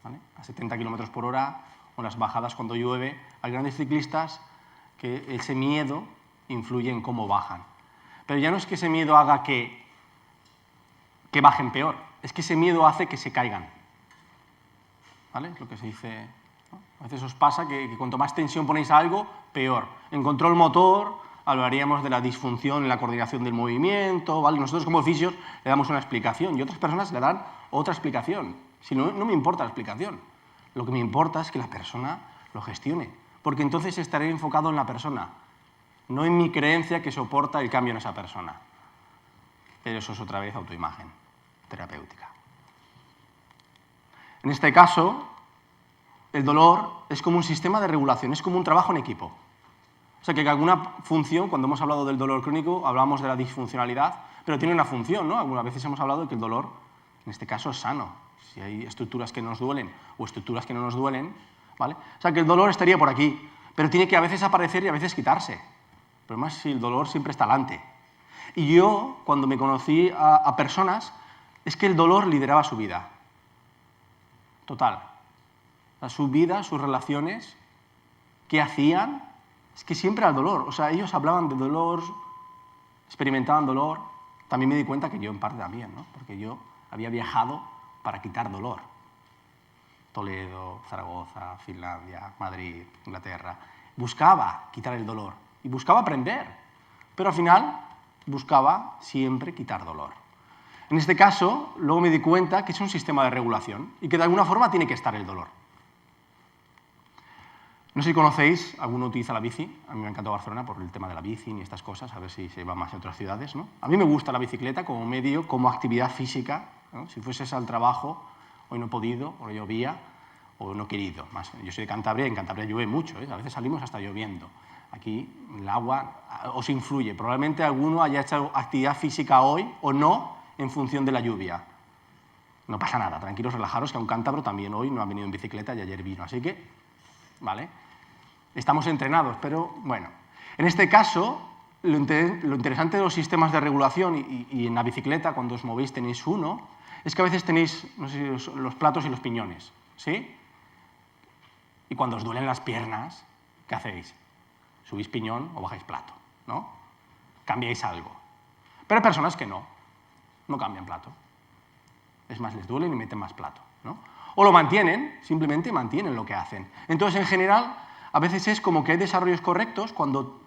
¿vale? A 70 km por hora o las bajadas cuando llueve. Hay grandes ciclistas que ese miedo influye en cómo bajan. Pero ya no es que ese miedo haga que bajen peor, es que ese miedo hace que se caigan. ¿Vale? Es lo que se dice, ¿no? A veces os pasa que cuanto más tensión ponéis a algo, peor. En control motor hablaríamos de la disfunción en la coordinación del movimiento, ¿vale? Nosotros como fisios le damos una explicación y otras personas le dan otra explicación. Si no, no me importa la explicación. Lo que me importa es que la persona lo gestione, porque entonces estaré enfocado en la persona, no en mi creencia que soporta el cambio en esa persona. Pero eso es otra vez autoimagen terapéutica. En este caso, el dolor es como un sistema de regulación, es como un trabajo en equipo. O sea, que alguna función, cuando hemos hablado del dolor crónico, hablamos de la disfuncionalidad, pero tiene una función, ¿no? Algunas veces hemos hablado de que el dolor, en este caso, es sano. Si hay estructuras que nos duelen o estructuras que no nos duelen, ¿vale? O sea, que el dolor estaría por aquí, pero tiene que a veces aparecer y a veces quitarse. Pero más si el dolor siempre está delante. Y yo, cuando me conocí a personas, es que el dolor lideraba su vida. Total. O sea, su vida, sus relaciones, ¿qué hacían? Es que siempre al dolor. O sea, ellos hablaban de dolor, experimentaban dolor. También me di cuenta que yo en parte también, ¿no? Porque yo había viajado para quitar dolor. Toledo, Zaragoza, Finlandia, Madrid, Inglaterra. Buscaba quitar el dolor y buscaba aprender. Pero al final buscaba siempre quitar dolor. En este caso, luego me di cuenta que es un sistema de regulación y que de alguna forma tiene que estar el dolor. No sé si conocéis, alguno utiliza la bici. A mí me encanta Barcelona por el tema de la bici y estas cosas, a ver si se va más a otras ciudades, ¿no? A mí me gusta la bicicleta como medio, como actividad física, ¿no? Si fueses al trabajo, hoy no he podido, o llovía, o no he querido. Más, yo soy de Cantabria y en Cantabria llueve mucho, ¿eh? A veces salimos hasta lloviendo. Aquí el agua os influye. Probablemente alguno haya hecho actividad física hoy o no en función de la lluvia. No pasa nada, tranquilos, relajaros, que a un cántabro también hoy no ha venido en bicicleta y ayer vino. Así que, ¿vale? Estamos entrenados, pero bueno. En este caso, lo interesante de los sistemas de regulación y en la bicicleta, cuando os movéis tenéis uno, es que a veces tenéis, no sé, los platos y los piñones, ¿sí? Y cuando os duelen las piernas, ¿qué hacéis? Subís piñón o bajáis plato, ¿no? Cambiáis algo. Pero hay personas que no cambian plato. Es más, les duelen y meten más plato, ¿no? O lo mantienen, simplemente mantienen lo que hacen. Entonces, en general, a veces es como que hay desarrollos correctos, cuando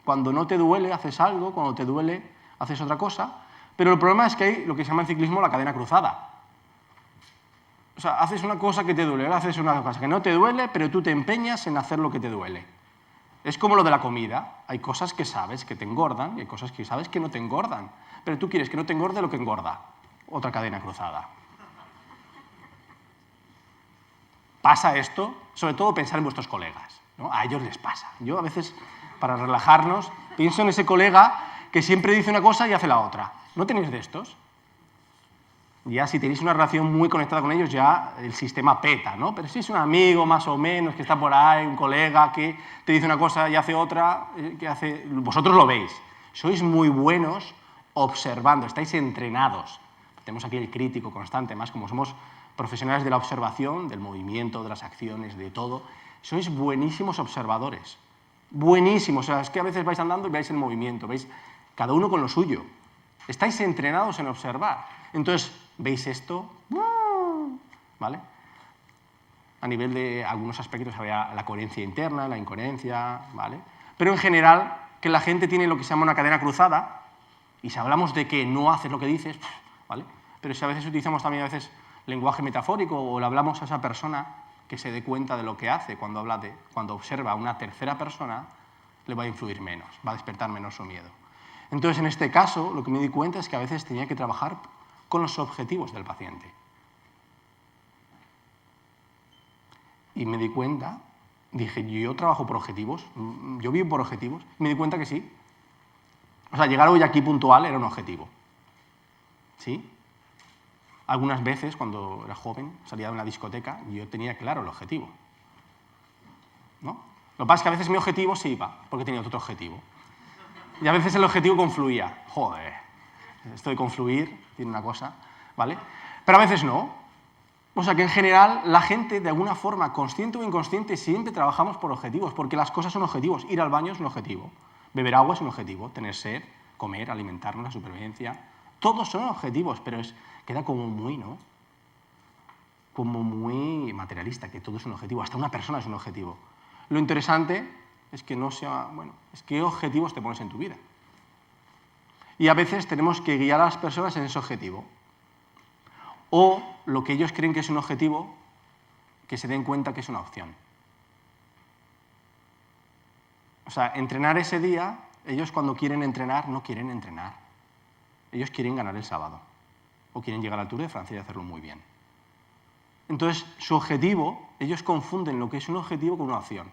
no te duele haces algo, cuando te duele haces otra cosa, pero el problema es que hay lo que se llama en ciclismo la cadena cruzada. O sea, haces una cosa que te duele, ahora haces una cosa que no te duele, pero tú te empeñas en hacer lo que te duele. Es como lo de la comida. Hay cosas que sabes que te engordan y hay cosas que sabes que no te engordan. Pero tú quieres que no te engorde lo que engorda. Otra cadena cruzada. Pasa esto, sobre todo pensar en vuestros colegas, ¿no? A ellos les pasa. Yo a veces, para relajarnos, pienso en ese colega que siempre dice una cosa y hace la otra. ¿No tenéis de estos? Ya si tenéis una relación muy conectada con ellos, ya el sistema peta, ¿no? Pero si es un amigo más o menos que está por ahí, un colega que te dice una cosa y hace otra, vosotros lo veis. Sois muy buenos observando, estáis entrenados. Tenemos aquí el crítico constante, más como somos profesionales de la observación, del movimiento, de las acciones, de todo, sois buenísimos observadores. Buenísimos, o sea, es que a veces vais andando y veis el movimiento, veis cada uno con lo suyo. Estáis entrenados en observar. Entonces, ¿veis esto? ¿Vale? A nivel de algunos aspectos había la coherencia interna, la incoherencia, ¿vale? Pero en general, que la gente tiene lo que se llama una cadena cruzada, y si hablamos de que no haces lo que dices, ¿vale? Pero si a veces utilizamos también lenguaje metafórico o le hablamos a esa persona que se dé cuenta de lo que hace cuando observa a una tercera persona, le va a influir menos, va a despertar menos su miedo. Entonces, en este caso, lo que me di cuenta es que a veces tenía que trabajar con los objetivos del paciente. Y me di cuenta, dije, ¿yo trabajo por objetivos? ¿Yo vivo por objetivos? Me di cuenta que sí. O sea, llegar hoy aquí puntual era un objetivo. ¿Sí? Algunas veces, cuando era joven, salía de una discoteca y yo tenía claro el objetivo. ¿No? Lo que pasa es que a veces mi objetivo se iba, porque tenía otro objetivo. Y a veces el objetivo confluía. Joder, esto de confluir tiene una cosa, ¿vale? Pero a veces no. O sea que en general la gente, de alguna forma, consciente o inconsciente, siempre trabajamos por objetivos, porque las cosas son objetivos. Ir al baño es un objetivo, beber agua es un objetivo, tener sed, comer, alimentarnos, la supervivencia. Todos son objetivos, pero queda como muy, ¿no? Como muy materialista, que todo es un objetivo, hasta una persona es un objetivo. Lo interesante es que no sea, bueno, es qué objetivos te pones en tu vida. Y a veces tenemos que guiar a las personas en ese objetivo. O lo que ellos creen que es un objetivo, que se den cuenta que es una opción. O sea, entrenar ese día, ellos cuando quieren entrenar, no quieren entrenar. Ellos quieren ganar el sábado. O quieren llegar al Tour de Francia y hacerlo muy bien. Entonces, su objetivo, ellos confunden lo que es un objetivo con una opción.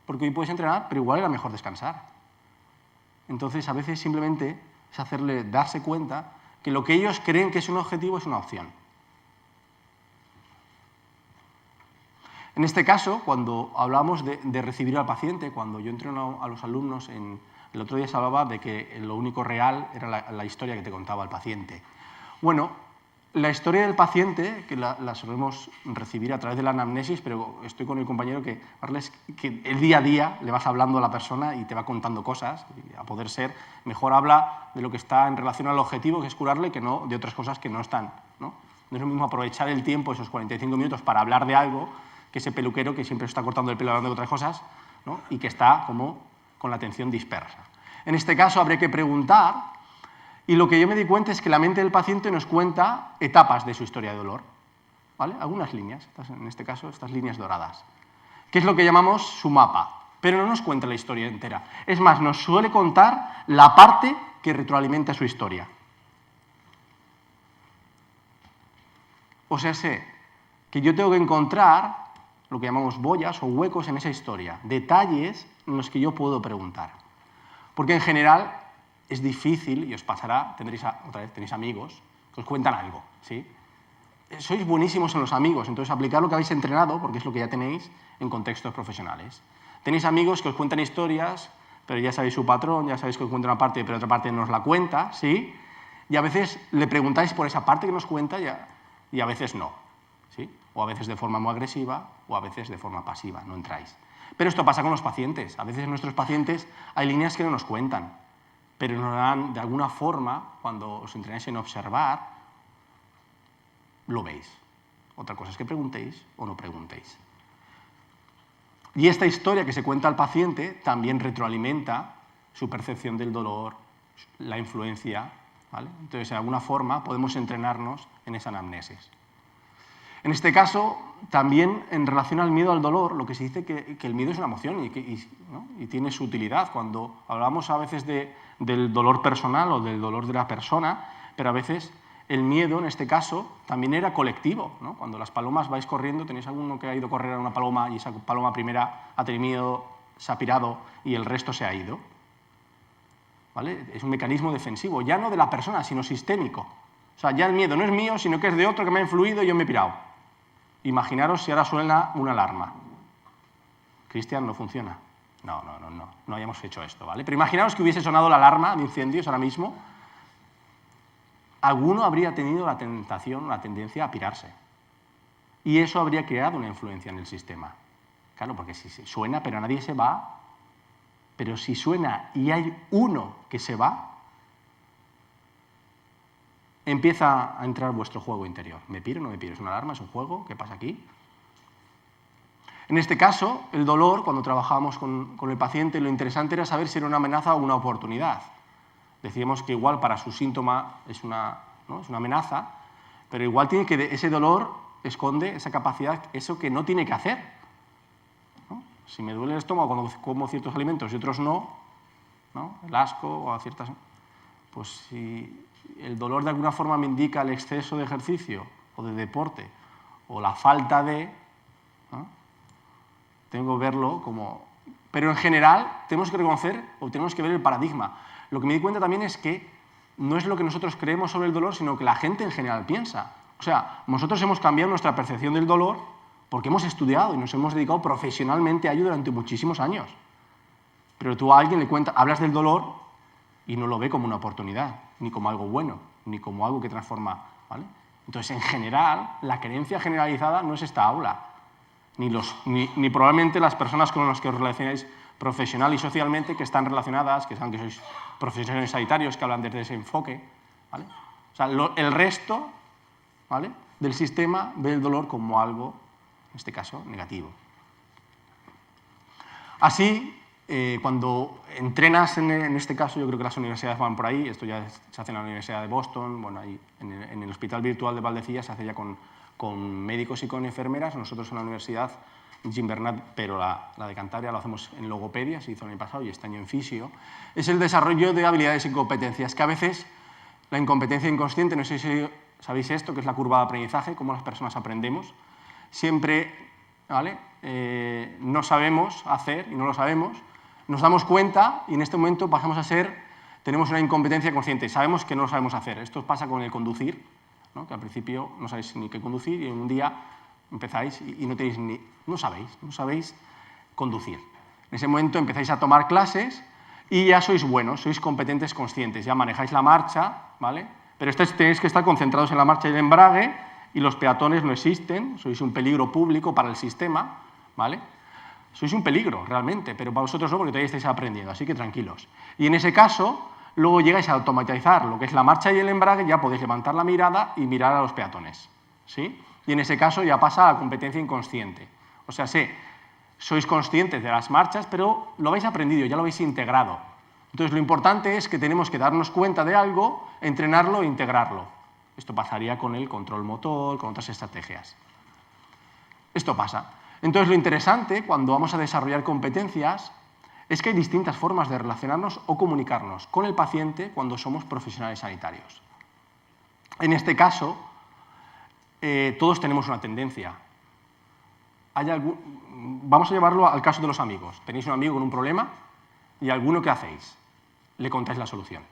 Porque hoy puedes entrenar, pero igual era mejor descansar. Entonces, a veces simplemente es darse cuenta que lo que ellos creen que es un objetivo es una opción. En este caso, cuando hablamos de recibir al paciente, cuando yo entreno a los alumnos, el otro día se hablaba de que lo único real era la historia que te contaba el paciente. Bueno, la historia del paciente, que la solemos recibir a través de la anamnesis, pero estoy con el compañero que el día a día le vas hablando a la persona y te va contando cosas, y a poder ser, mejor habla de lo que está en relación al objetivo, que es curarle, que no de otras cosas que no están, ¿no? No es lo mismo aprovechar el tiempo, esos 45 minutos, para hablar de algo, que ese peluquero que siempre está cortando el pelo hablando de otras cosas, ¿no? Y que está como con la atención dispersa. En este caso habría que preguntar, y lo que yo me di cuenta es que la mente del paciente nos cuenta etapas de su historia de dolor, ¿vale? Algunas líneas, en este caso estas líneas doradas, que es lo que llamamos su mapa, pero no nos cuenta la historia entera. Es más, nos suele contar la parte que retroalimenta su historia. O sea, sé que yo tengo que encontrar lo que llamamos boyas o huecos en esa historia, detalles en los que yo puedo preguntar. Porque en general es difícil, y os pasará, tenéis amigos que os cuentan algo, ¿sí? Sois buenísimos en los amigos, entonces aplicad lo que habéis entrenado, porque es lo que ya tenéis en contextos profesionales. Tenéis amigos que os cuentan historias, pero ya sabéis su patrón, ya sabéis que os cuenta una parte, pero otra parte no os la cuenta, ¿sí? Y a veces le preguntáis por esa parte que nos cuenta y a veces no, ¿sí? O a veces de forma muy agresiva o a veces de forma pasiva, no entráis. Pero esto pasa con los pacientes. A veces nuestros pacientes hay líneas que no nos cuentan, pero nos dan, de alguna forma, cuando os entrenáis en observar, lo veis. Otra cosa es que preguntéis o no preguntéis. Y esta historia que se cuenta al paciente también retroalimenta su percepción del dolor, la influencia, ¿vale? Entonces, de alguna forma, podemos entrenarnos en esa anamnesis. En este caso, también en relación al miedo al dolor, lo que se dice que el miedo es una emoción y tiene su utilidad. Cuando hablamos a veces del dolor personal o del dolor de la persona, pero a veces el miedo, en este caso, también era colectivo, ¿no? Cuando las palomas vais corriendo, tenéis alguno que ha ido a correr a una paloma y esa paloma primera ha tenido miedo, se ha pirado y el resto se ha ido, ¿vale? Es un mecanismo defensivo, ya no de la persona, sino sistémico. O sea, ya el miedo no es mío, sino que es de otro que me ha influido y yo me he pirado. Imaginaros si ahora suena una alarma. Cristian, no funciona. No hayamos hecho esto, ¿vale? Pero imaginaos que hubiese sonado la alarma de incendios ahora mismo alguno habría tenido la tentación, la tendencia a pirarse. Y eso habría creado una influencia en el sistema. Claro, porque si suena pero nadie se va, pero si suena y hay uno que se va, empieza a entrar vuestro juego interior. ¿Me piro o no me piro? ¿Es una alarma? ¿Es un juego? ¿Qué pasa aquí? En este caso, el dolor, cuando trabajábamos con el paciente, lo interesante era saber si era una amenaza o una oportunidad. Decíamos que igual para su síntoma es una amenaza, pero igual tiene que ese dolor esconde esa capacidad, eso que no tiene que hacer. ¿No? Si me duele el estómago cuando como ciertos alimentos y otros no, el asco o a ciertas... Pues si el dolor de alguna forma me indica el exceso de ejercicio o de deporte o la falta de... Tengo que verlo como... Pero en general tenemos que reconocer o tenemos que ver el paradigma. Lo que me di cuenta también es que no es lo que nosotros creemos sobre el dolor, sino que la gente en general piensa. O sea, nosotros hemos cambiado nuestra percepción del dolor porque hemos estudiado y nos hemos dedicado profesionalmente a ello durante muchísimos años. Pero tú a alguien le cuentas, hablas del dolor y no lo ve como una oportunidad, ni como algo bueno, ni como algo que transforma, ¿vale? Entonces, en general, la creencia generalizada no es esta aula, ni probablemente las personas con las que os relacionáis profesional y socialmente, que están relacionadas, que saben que sois profesionales sanitarios, que hablan desde ese enfoque, ¿vale? O sea, el resto, ¿vale?, del sistema ve el dolor como algo, en este caso, negativo. Así, cuando entrenas, en este caso, yo creo que las universidades van por ahí, esto ya se hace en la Universidad de Boston, bueno, ahí en el Hospital Virtual de Valdecilla se hace ya con médicos y con enfermeras. Nosotros en la Universidad Jim Bernat, pero la de Cantabria lo hacemos en logopedia, se hizo el año pasado y este año en fisio, es el desarrollo de habilidades y competencias, que a veces la incompetencia inconsciente, no sé si sabéis esto, que es la curva de aprendizaje, cómo las personas aprendemos, siempre, ¿vale?, no sabemos hacer y no lo sabemos, nos damos cuenta y en este momento pasamos a tenemos una incompetencia consciente, sabemos que no lo sabemos hacer. Esto pasa con el conducir, ¿no?, que al principio no sabéis ni qué conducir y un día empezáis y no sabéis conducir. En ese momento empezáis a tomar clases y ya sois buenos, sois competentes conscientes, ya manejáis la marcha, ¿vale? Pero tenéis que estar concentrados en la marcha y el embrague y los peatones no existen, sois un peligro público para el sistema, ¿vale? Sois un peligro realmente, pero para vosotros no, porque todavía estáis aprendiendo, así que tranquilos. Y en ese caso, luego llegáis a automatizar lo que es la marcha y el embrague, ya podéis levantar la mirada y mirar a los peatones, ¿sí? Y en ese caso ya pasa a la competencia inconsciente. O sea, sois conscientes de las marchas, pero lo habéis aprendido, ya lo habéis integrado. Entonces, lo importante es que tenemos que darnos cuenta de algo, entrenarlo e integrarlo. Esto pasaría con el control motor, con otras estrategias. Esto pasa. Entonces, lo interesante cuando vamos a desarrollar competencias es que hay distintas formas de relacionarnos o comunicarnos con el paciente cuando somos profesionales sanitarios. En este caso, todos tenemos una tendencia. Vamos a llevarlo al caso de los amigos. Tenéis un amigo con un problema y alguno, ¿qué hacéis? Le contáis la solución.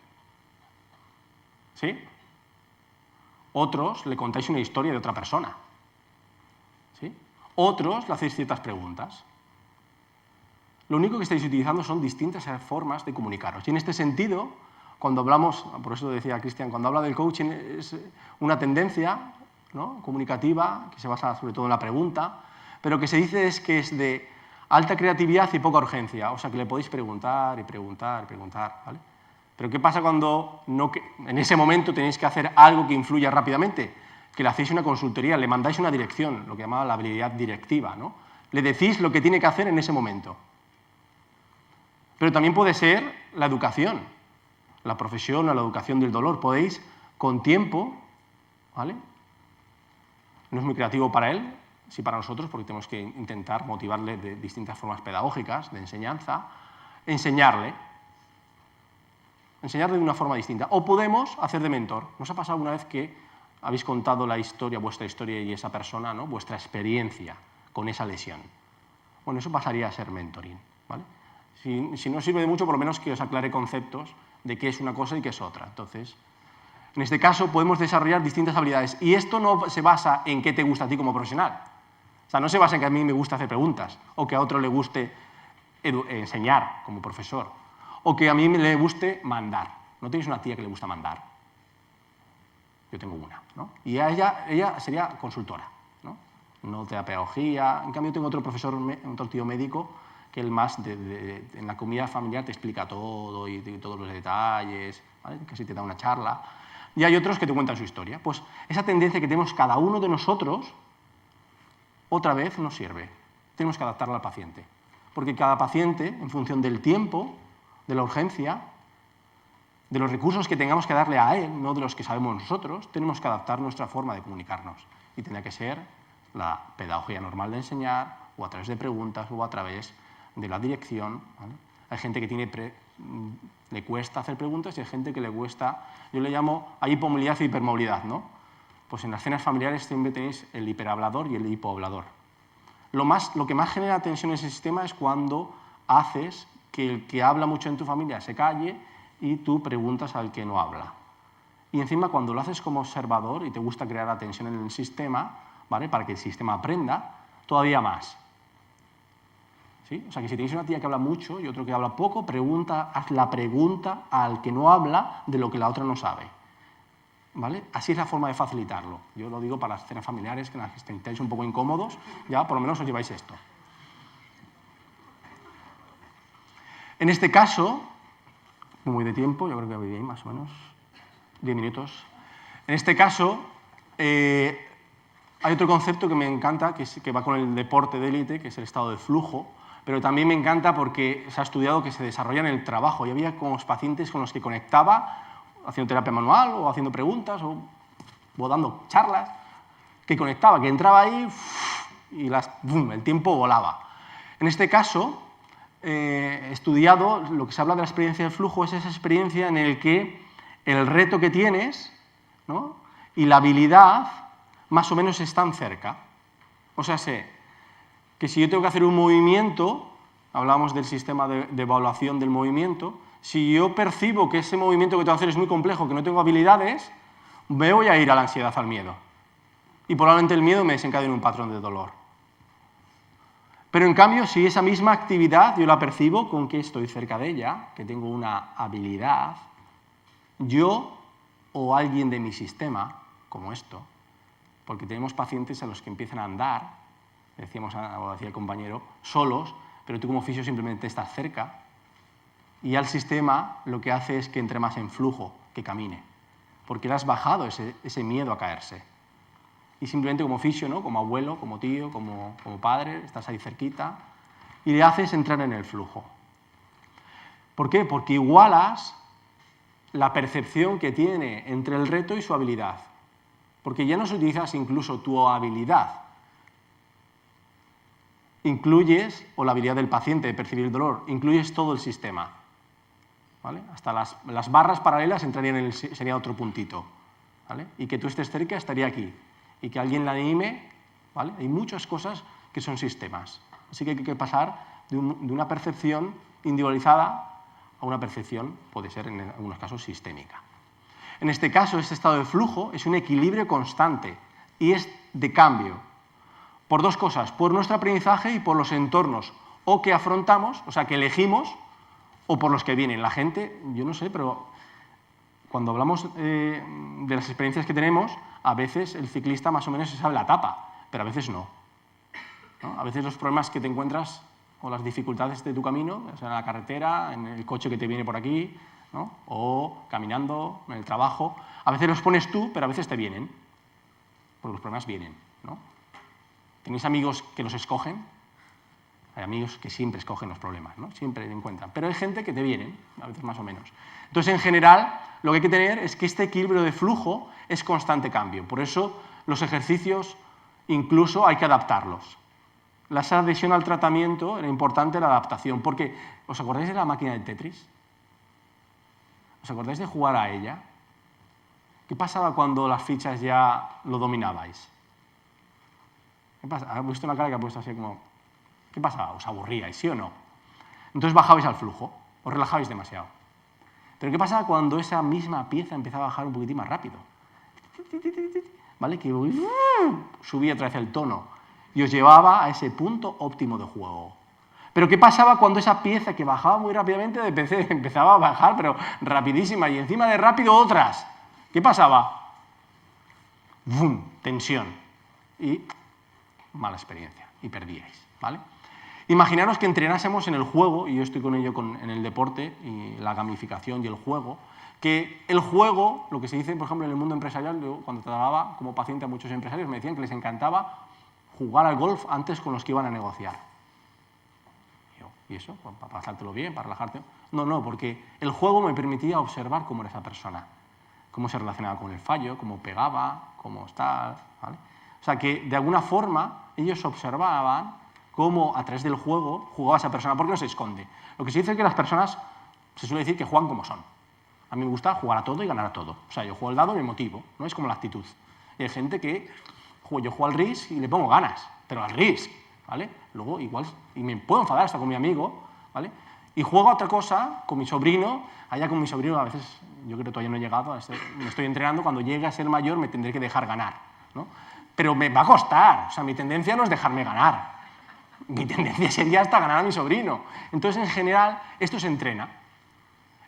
¿Sí? Otros le contáis una historia de otra persona. ¿Sí? Otros le hacéis ciertas preguntas. Lo único que estáis utilizando son distintas formas de comunicaros. Y en este sentido, cuando hablamos, por eso decía Cristian, cuando habla del coaching es una tendencia, ¿no?, comunicativa, que se basa sobre todo en la pregunta, pero que se dice que es de alta creatividad y poca urgencia. O sea, que le podéis preguntar y preguntar y preguntar, ¿vale? Pero ¿qué pasa cuando en ese momento tenéis que hacer algo que influya rápidamente? Que le hacéis una consultoría, le mandáis una dirección, lo que llamaba la habilidad directiva, ¿no? Le decís lo que tiene que hacer en ese momento. Pero también puede ser la educación, la profesión o la educación del dolor. Podéis, con tiempo, ¿vale? No es muy creativo para él, sí para nosotros, porque tenemos que intentar motivarle de distintas formas pedagógicas, de enseñanza, enseñarle de una forma distinta. O podemos hacer de mentor. ¿Nos ha pasado alguna vez que habéis contado la historia, vuestra historia y esa persona, ¿no?, vuestra experiencia con esa lesión? Bueno, eso pasaría a ser mentoring, ¿vale? Si no sirve de mucho, por lo menos que os aclare conceptos de qué es una cosa y qué es otra. Entonces, en este caso podemos desarrollar distintas habilidades. Y esto no se basa en qué te gusta a ti como profesional. O sea, no se basa en que a mí me gusta hacer preguntas o que a otro le guste enseñar como profesor o que a mí le guste mandar. ¿No tenéis una tía que le gusta mandar? Yo tengo una, ¿no? Y ella sería consultora, no de pedagogía. En cambio, tengo otro profesor, otro tío médico, que el más en la comida familiar te explica todo y todos los detalles, ¿vale? Casi te da una charla. Y hay otros que te cuentan su historia. Pues esa tendencia que tenemos cada uno de nosotros, otra vez nos sirve. Tenemos que adaptarla al paciente. Porque cada paciente, en función del tiempo, de la urgencia, de los recursos que tengamos que darle a él, no de los que sabemos nosotros, tenemos que adaptar nuestra forma de comunicarnos. Y tendrá que ser la pedagogía normal de enseñar, o a través de preguntas, o a través de la dirección, ¿vale? Hay gente que le cuesta hacer preguntas y hay gente que le cuesta, yo le llamo a hipomovilidad e hipermovilidad, ¿no? Pues en las cenas familiares siempre tenéis el hiperhablador y el hipohablador. Lo que más genera tensión en ese sistema es cuando haces que el que habla mucho en tu familia se calle y tú preguntas al que no habla. Y encima cuando lo haces como observador y te gusta crear la tensión en el sistema, ¿vale? Para que el sistema aprenda, todavía más. ¿Sí? O sea que si tenéis una tía que habla mucho y otro que habla poco, haz la pregunta al que no habla de lo que la otra no sabe. ¿Vale? Así es la forma de facilitarlo. Yo lo digo para las cenas familiares, que en las que estéis un poco incómodos, ya por lo menos os lleváis esto. En este caso, muy de tiempo, yo creo que voy bien, más o menos, 10 minutos. En este caso, hay otro concepto que me encanta, que va con el deporte de élite, que es el estado de flujo, pero también me encanta porque se ha estudiado que se desarrolla en el trabajo y había como pacientes con los que conectaba haciendo terapia manual o haciendo preguntas o dando charlas, que conectaba, que entraba ahí y el tiempo volaba. En este caso, estudiado, lo que se habla de la experiencia del flujo es esa experiencia en la que el reto que tienes, ¿no? Y la habilidad más o menos están cerca. O sea, sé que si yo tengo que hacer un movimiento, hablábamos del sistema de evaluación del movimiento, si yo percibo que ese movimiento que tengo que hacer es muy complejo, que no tengo habilidades, me voy a ir a la ansiedad, al miedo. Y probablemente el miedo me desencadene un patrón de dolor. Pero en cambio, si esa misma actividad yo la percibo con que estoy cerca de ella, que tengo una habilidad, yo o alguien de mi sistema, como esto, porque tenemos pacientes a los que empiezan a andar, decía el compañero, solos, pero tú como fisio simplemente estás cerca, y al sistema lo que hace es que entre más en flujo, que camine, porque le has bajado ese miedo a caerse. Y simplemente como fisio, ¿no? Como abuelo, como tío, como padre, estás ahí cerquita y le haces entrar en el flujo. ¿Por qué? Porque igualas la percepción que tiene entre el reto y su habilidad. Porque ya no utilizas incluso tu habilidad, incluyes, o la habilidad del paciente de percibir el dolor, incluyes todo el sistema. ¿Vale? Hasta las barras paralelas entrarían sería otro puntito. ¿Vale? Y que tú estés cerca estaría aquí. Y que alguien la anime, ¿vale? Hay muchas cosas que son sistemas. Así que hay que pasar de una percepción individualizada a una percepción, puede ser en algunos casos, sistémica. En este caso, este estado de flujo es un equilibrio constante y es de cambio. Por dos cosas, por nuestro aprendizaje y por los entornos o que afrontamos, o sea, que elegimos, o por los que vienen. La gente, yo no sé, pero cuando hablamos de las experiencias que tenemos, a veces el ciclista más o menos se sabe la etapa, pero a veces no. A veces los problemas que te encuentras o las dificultades de tu camino, o sea, en la carretera, en el coche que te viene por aquí, ¿no? O caminando, en el trabajo, a veces los pones tú, pero a veces te vienen, porque los problemas vienen, ¿no? ¿Tenéis amigos que los escogen? Hay amigos que siempre escogen los problemas, ¿no? Siempre te encuentran. Pero hay gente que te vienen, a veces más o menos. Entonces, en general, lo que hay que tener es que este equilibrio de flujo es constante cambio. Por eso, los ejercicios incluso hay que adaptarlos. La adhesión al tratamiento era importante la adaptación, porque ¿os acordáis de la máquina de Tetris? ¿Os acordáis de jugar a ella? ¿Qué pasaba cuando las fichas ya lo dominabais? ¿Qué pasa? ¿Has visto una cara que ha puesto así como... ¿Qué pasaba? ¿Os aburríais, sí o no? Entonces bajabais al flujo, os relajabais demasiado. Pero ¿qué pasaba cuando esa misma pieza empezaba a bajar un poquitín más rápido? ¿Vale? Que subía otra vez el tono y os llevaba a ese punto óptimo de juego. Pero ¿qué pasaba cuando esa pieza que bajaba muy rápidamente empezaba a bajar, pero rapidísima, y encima de rápido otras? ¿Qué pasaba? ¡bum!, tensión y mala experiencia, y perdíais, ¿vale? Imaginaros que entrenásemos en el juego, y yo estoy con ello en el deporte, y la gamificación y el juego, que el juego, lo que se dice, por ejemplo, en el mundo empresarial, yo cuando trabajaba como paciente a muchos empresarios me decían que les encantaba jugar al golf antes con los que iban a negociar. ¿Y eso? Pues para pasártelo bien, para relajarte. No, porque el juego me permitía observar cómo era esa persona, cómo se relacionaba con el fallo, cómo pegaba, cómo está, ¿vale? O sea que, de alguna forma, ellos observaban cómo a través del juego jugaba esa persona, porque no se esconde. Lo que se dice es que las personas, se suele decir que juegan como son. A mí me gusta jugar a todo y ganar a todo. O sea, yo juego al dado y me motivo, no es como la actitud. Y hay gente que, yo juego al Risk y le pongo ganas, pero al Risk, ¿vale? Luego igual, y me puedo enfadar hasta con mi amigo, ¿vale? Y juego a otra cosa con mi sobrino, allá con mi sobrino a veces, yo creo que todavía no he llegado, me estoy entrenando, cuando llegue a ser mayor me tendré que dejar ganar, ¿no? Pero me va a costar, o sea, mi tendencia no es dejarme ganar. Mi tendencia sería hasta ganar a mi sobrino. Entonces, en general, esto se entrena.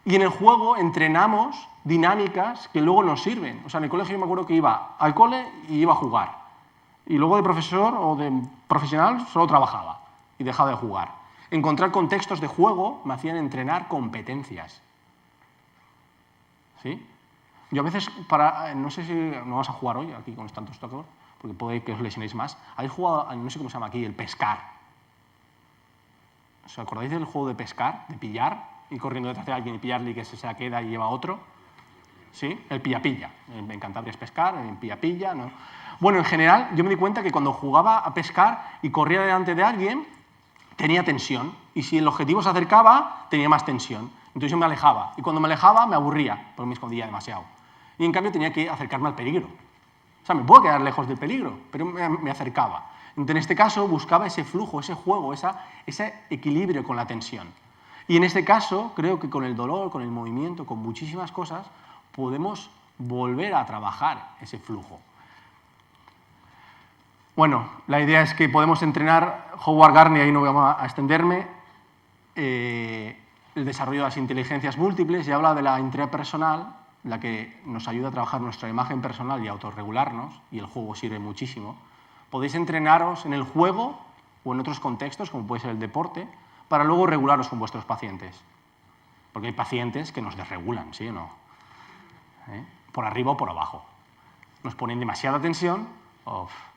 Y en el juego entrenamos dinámicas que luego nos sirven. O sea, en el colegio yo me acuerdo que iba al cole y iba a jugar. Y luego de profesor o de profesional solo trabajaba y dejaba de jugar. Encontrar contextos de juego me hacían entrenar competencias. ¿Sí? Yo a veces, no sé si no vas a jugar hoy aquí con tantos tacos, porque puede que os lesionéis más. ¿Habéis jugado, no sé cómo se llama aquí, el pescar? ¿Os acordáis del juego de pescar, de pillar, ir corriendo detrás de alguien y pillarle y que se la queda y lleva otro? ¿Sí? El pilla-pilla. En Cantabria es pescar, en pilla-pilla, ¿no? Bueno, en general, yo me di cuenta que cuando jugaba a pescar y corría delante de alguien, tenía tensión. Y si el objetivo se acercaba, tenía más tensión. Entonces yo me alejaba. Y cuando me alejaba, me aburría, porque me escondía demasiado. Y en cambio tenía que acercarme al peligro. O sea, me puedo quedar lejos del peligro, pero me acercaba. Entonces, en este caso, buscaba ese flujo, ese juego, ese equilibrio con la tensión. Y en este caso, creo que con el dolor, con el movimiento, con muchísimas cosas, podemos volver a trabajar ese flujo. Bueno, la idea es que podemos entrenar, Howard Gardner, ahí no voy a extenderme, el desarrollo de las inteligencias múltiples, y habla de la intrapersonal, la que nos ayuda a trabajar nuestra imagen personal y a autorregularnos, y el juego sirve muchísimo. Podéis entrenaros en el juego o en otros contextos, como puede ser el deporte, para luego regularos con vuestros pacientes. Porque hay pacientes que nos desregulan, ¿sí o no? Por arriba o por abajo. Nos ponen demasiada tensión,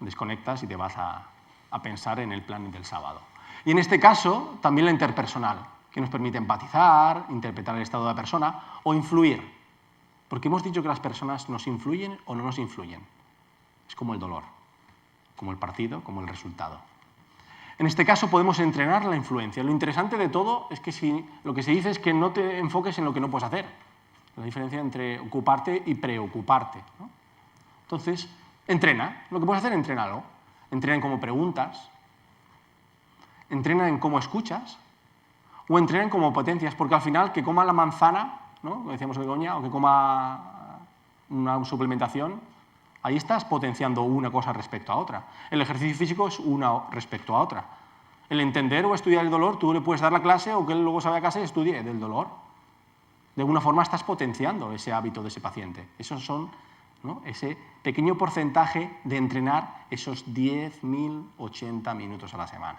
desconectas y te vas a pensar en el plan del sábado. Y en este caso, también la interpersonal, que nos permite empatizar, interpretar el estado de la persona o influir. Porque hemos dicho que las personas nos influyen o no nos influyen. Es como el dolor, como el partido, como el resultado. En este caso podemos entrenar la influencia. Lo interesante de todo es que lo que se dice es que no te enfoques en lo que no puedes hacer. La diferencia entre ocuparte y preocuparte, ¿no? Entonces, entrena. Lo que puedes hacer, entrénalo. Entrena en cómo preguntas, entrena en cómo escuchas o entrena en cómo potencias, porque al final que coma la manzana, ¿no? Como decíamos Begoña, o que coma una suplementación, ahí estás potenciando una cosa respecto a otra. El ejercicio físico es una respecto a otra. El entender o estudiar el dolor, tú le puedes dar la clase o que él luego se vaya a casa y estudie del dolor. De alguna forma estás potenciando ese hábito de ese paciente. Esos son, ¿no?, ese pequeño porcentaje de entrenar esos 10, 1080 minutos a la semana.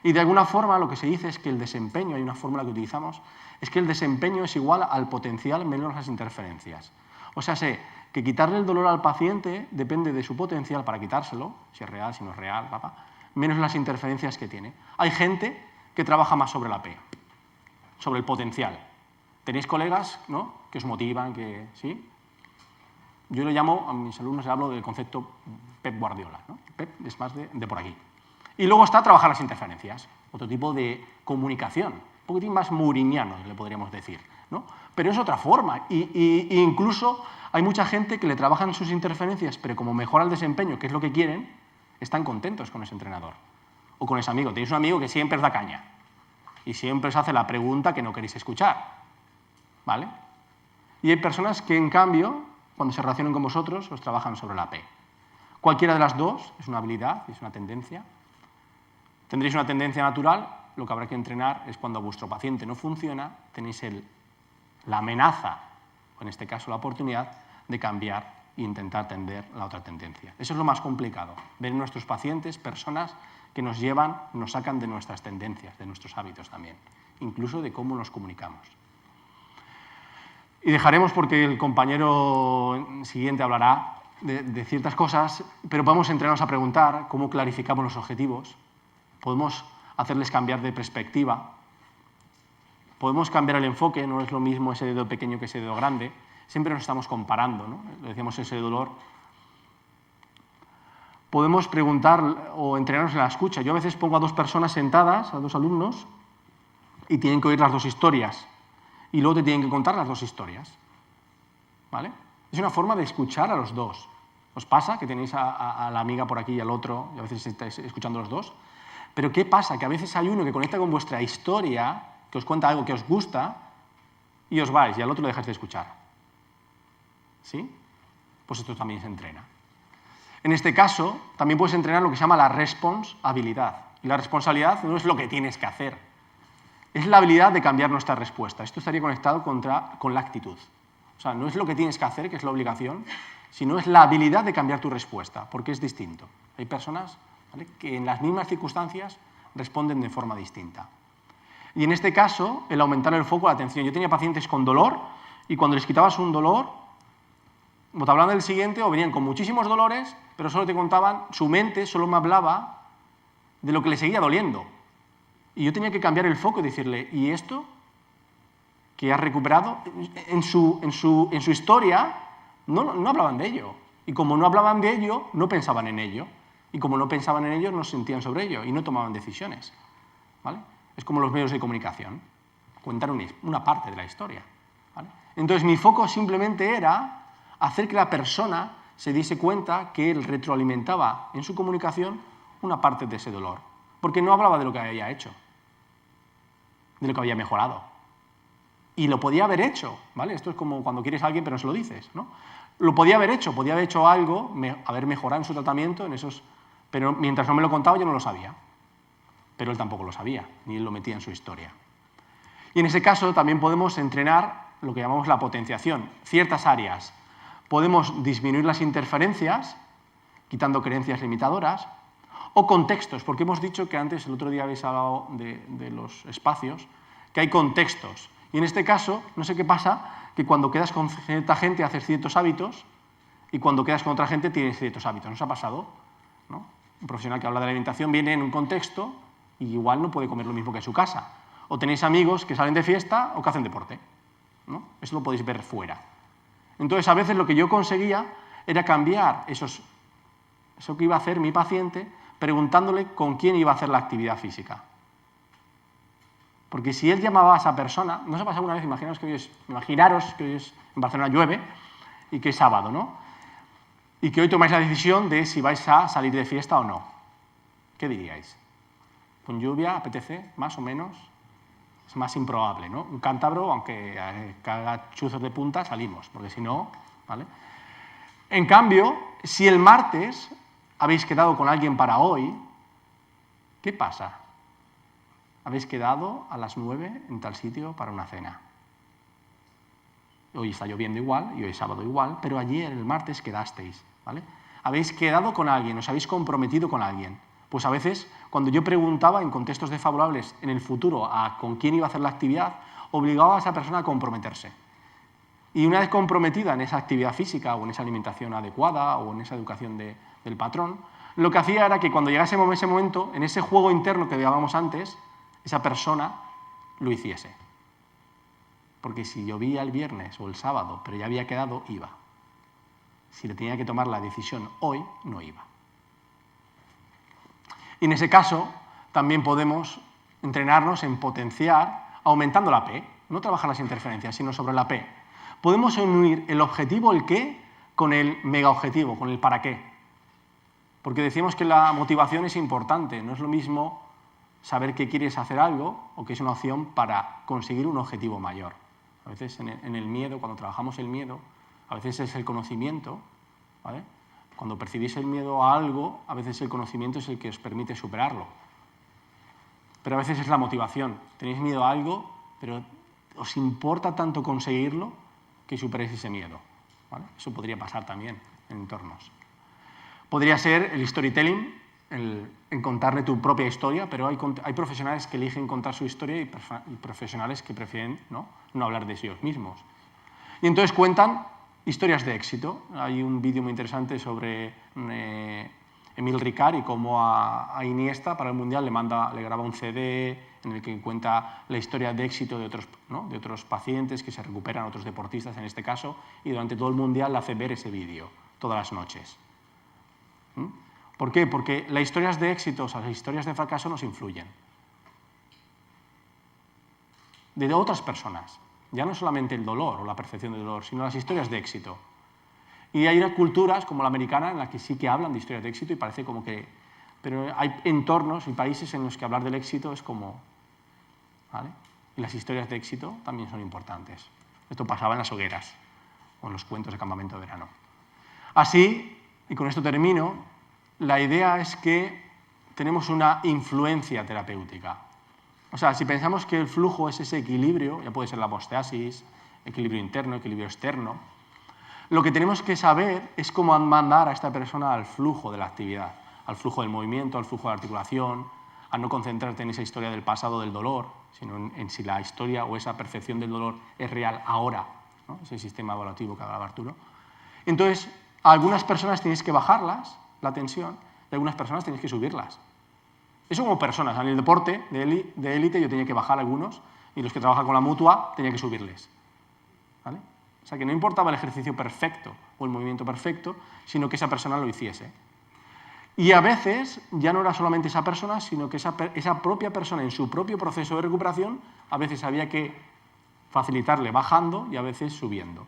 Y de alguna forma lo que se dice es que el desempeño, hay una fórmula que utilizamos, es que el desempeño es igual al potencial menos las interferencias. O sea, sé que quitarle el dolor al paciente depende de su potencial para quitárselo, si es real, si no es real, menos las interferencias que tiene. Hay gente que trabaja más sobre la P, sobre el potencial. Tenéis colegas, ¿no?, que os motivan, que ¿sí? Yo le llamo, a mis alumnos le hablo del concepto Pep Guardiola, ¿no? Pep es más de por aquí. Y luego está trabajar las interferencias, otro tipo de comunicación, un poquitín más mouriniano, le podríamos decir, ¿no? Pero es otra forma. Y incluso hay mucha gente que le trabajan sus interferencias, pero como mejora el desempeño, que es lo que quieren, están contentos con ese entrenador. O con ese amigo. Tenéis un amigo que siempre os da caña y siempre os hace la pregunta que no queréis escuchar, ¿vale? Y hay personas que, en cambio, cuando se relacionan con vosotros, os trabajan sobre la P. Cualquiera de las dos es una habilidad, es una tendencia. Tendréis una tendencia natural, lo que habrá que entrenar es cuando vuestro paciente no funciona, tenéis la amenaza, o en este caso la oportunidad, de cambiar e intentar atender la otra tendencia. Eso es lo más complicado, ver en nuestros pacientes personas que nos llevan, nos sacan de nuestras tendencias, de nuestros hábitos también, incluso de cómo nos comunicamos. Y dejaremos, porque el compañero siguiente hablará de ciertas cosas, pero podemos entrenarnos a preguntar cómo clarificamos los objetivos, podemos hacerles cambiar de perspectiva, podemos cambiar el enfoque, no es lo mismo ese dedo pequeño que ese dedo grande, siempre nos estamos comparando, ¿no? Le decíamos ese dolor. Podemos preguntar o entrenarnos en la escucha. Yo a veces pongo a dos personas sentadas, a dos alumnos, y tienen que oír las dos historias, y luego te tienen que contar las dos historias, ¿vale? Es una forma de escuchar a los dos. ¿Os pasa que tenéis a la amiga por aquí y al otro, y a veces estáis escuchando los dos? Pero ¿qué pasa? Que a veces hay uno que conecta con vuestra historia, que os cuenta algo que os gusta, y os vais, y al otro lo dejáis de escuchar. ¿Sí? Pues esto también se entrena. En este caso, también puedes entrenar lo que se llama la responsabilidad. Y la responsabilidad no es lo que tienes que hacer, es la habilidad de cambiar nuestra respuesta. Esto estaría conectado con la actitud. O sea, no es lo que tienes que hacer, que es la obligación, sino es la habilidad de cambiar tu respuesta, porque es distinto. Hay personas, ¿vale?, que en las mismas circunstancias responden de forma distinta. Y en este caso, el aumentar el foco de atención. Yo tenía pacientes con dolor y cuando les quitabas un dolor, o te hablaban del siguiente o venían con muchísimos dolores, pero solo te contaban, su mente solo me hablaba de lo que le seguía doliendo. Y yo tenía que cambiar el foco y decirle, ¿y esto que has recuperado? En su historia no hablaban de ello. Y como no hablaban de ello, no pensaban en ello. Y como no pensaban en ello, no sentían sobre ello y no tomaban decisiones, ¿vale? Es como los medios de comunicación, cuentan una parte de la historia, ¿vale? Entonces mi foco simplemente era hacer que la persona se diese cuenta que él retroalimentaba en su comunicación una parte de ese dolor, porque no hablaba de lo que había hecho, de lo que había mejorado. Y lo podía haber hecho, ¿vale? Esto es como cuando quieres a alguien pero no se lo dices, ¿no? Lo podía haber hecho algo, haber mejorado en su tratamiento, pero mientras no me lo contaba yo no lo sabía. Pero él tampoco lo sabía, ni él lo metía en su historia. Y en ese caso también podemos entrenar lo que llamamos la potenciación. Ciertas áreas. Podemos disminuir las interferencias, quitando creencias limitadoras, o contextos, porque hemos dicho que antes, el otro día habéis hablado de los espacios, que hay contextos. Y en este caso, no sé qué pasa, que cuando quedas con cierta gente haces ciertos hábitos y cuando quedas con otra gente tienes ciertos hábitos. ¿Nos ha pasado? ¿No? Un profesional que habla de la alimentación viene en un contexto y igual no puede comer lo mismo que en su casa. O tenéis amigos que salen de fiesta o que hacen deporte, ¿no? Eso lo podéis ver fuera. Entonces, a veces lo que yo conseguía era cambiar eso que iba a hacer mi paciente preguntándole con quién iba a hacer la actividad física. Porque si él llamaba a esa persona, ¿no se ha pasado alguna vez? Imaginaros que hoy es en Barcelona llueve y que es sábado, ¿no? Y que hoy tomáis la decisión de si vais a salir de fiesta o no. ¿Qué diríais? Con lluvia, apetece, más o menos, es más improbable, ¿no? Un cántabro, aunque haga chuzos de punta, salimos, porque si no, ¿vale? En cambio, si el martes habéis quedado con alguien para hoy, ¿qué pasa? Habéis quedado a las 9 en tal sitio para una cena. Hoy está lloviendo igual y hoy es sábado igual, pero ayer, el martes, quedasteis, ¿vale? Habéis quedado con alguien, os habéis comprometido con alguien. Pues a veces, cuando yo preguntaba en contextos desfavorables en el futuro a con quién iba a hacer la actividad, obligaba a esa persona a comprometerse. Y una vez comprometida en esa actividad física o en esa alimentación adecuada o en esa educación del patrón, lo que hacía era que cuando llegase ese momento, en ese juego interno que hablábamos antes, esa persona lo hiciese. Porque si llovía el viernes o el sábado, pero ya había quedado, iba. Si le tenía que tomar la decisión hoy, no iba. Y en ese caso, también podemos entrenarnos en potenciar, aumentando la P, no trabajar las interferencias, sino sobre la P. Podemos unir el objetivo, el qué, con el mega objetivo, con el para qué. Porque decimos que la motivación es importante, no es lo mismo saber que quieres hacer algo o que es una opción para conseguir un objetivo mayor. A veces en el miedo, cuando trabajamos el miedo, a veces es el conocimiento, ¿vale? Cuando percibís el miedo a algo, a veces el conocimiento es el que os permite superarlo. Pero a veces es la motivación. Tenéis miedo a algo, pero os importa tanto conseguirlo que superéis ese miedo. ¿vale? Eso podría pasar también en entornos. Podría ser el storytelling, en contarle tu propia historia, pero hay profesionales que eligen contar su historia y profesionales que prefieren no hablar de ellos mismos. Y entonces cuentan historias de éxito. Hay un vídeo muy interesante sobre Emil Ricard y cómo a Iniesta para el Mundial le graba un CD en el que cuenta la historia de éxito de otros pacientes que se recuperan, otros deportistas en este caso, y durante todo el Mundial le hace ver ese vídeo todas las noches. ¿Por qué? Porque las historias de éxito, o sea, las historias de fracaso nos influyen. De otras personas. Ya no solamente el dolor o la percepción del dolor, sino las historias de éxito. Y hay unas culturas, como la americana, en las que sí que hablan de historias de éxito y parece como que... Pero hay entornos y países en los que hablar del éxito es como... ¿vale? Y las historias de éxito también son importantes. Esto pasaba en las hogueras o en los cuentos de campamento de verano. Así, y con esto termino, la idea es que tenemos una influencia terapéutica. O sea, si pensamos que el flujo es ese equilibrio, ya puede ser la homeostasis, equilibrio interno, equilibrio externo, lo que tenemos que saber es cómo mandar a esta persona al flujo de la actividad, al flujo del movimiento, al flujo de la articulación, a no concentrarte en esa historia del pasado del dolor, sino en si la historia o esa percepción del dolor es real ahora, ¿no? Ese sistema evaluativo que hablaba Arturo. Entonces, a algunas personas tienes que bajarlas, la tensión, y a algunas personas tienes que subirlas. Eso como personas. En el deporte de élite yo tenía que bajar algunos y los que trabajan con la mutua tenía que subirles. ¿Vale? O sea, que no importaba el ejercicio perfecto o el movimiento perfecto, sino que esa persona lo hiciese. Y a veces ya no era solamente esa persona, sino que esa propia persona en su propio proceso de recuperación a veces había que facilitarle bajando y a veces subiendo.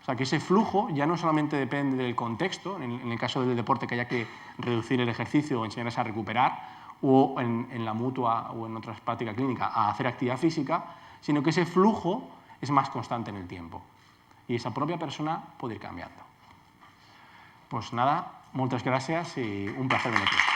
O sea, que ese flujo ya no solamente depende del contexto, en el caso del deporte que haya que reducir el ejercicio o enseñarles a recuperar, o en la mutua o en otras prácticas clínicas a hacer actividad física, sino que ese flujo es más constante en el tiempo. Y esa propia persona puede ir cambiando. Pues nada, moltes gràcies i un placer venir aquí.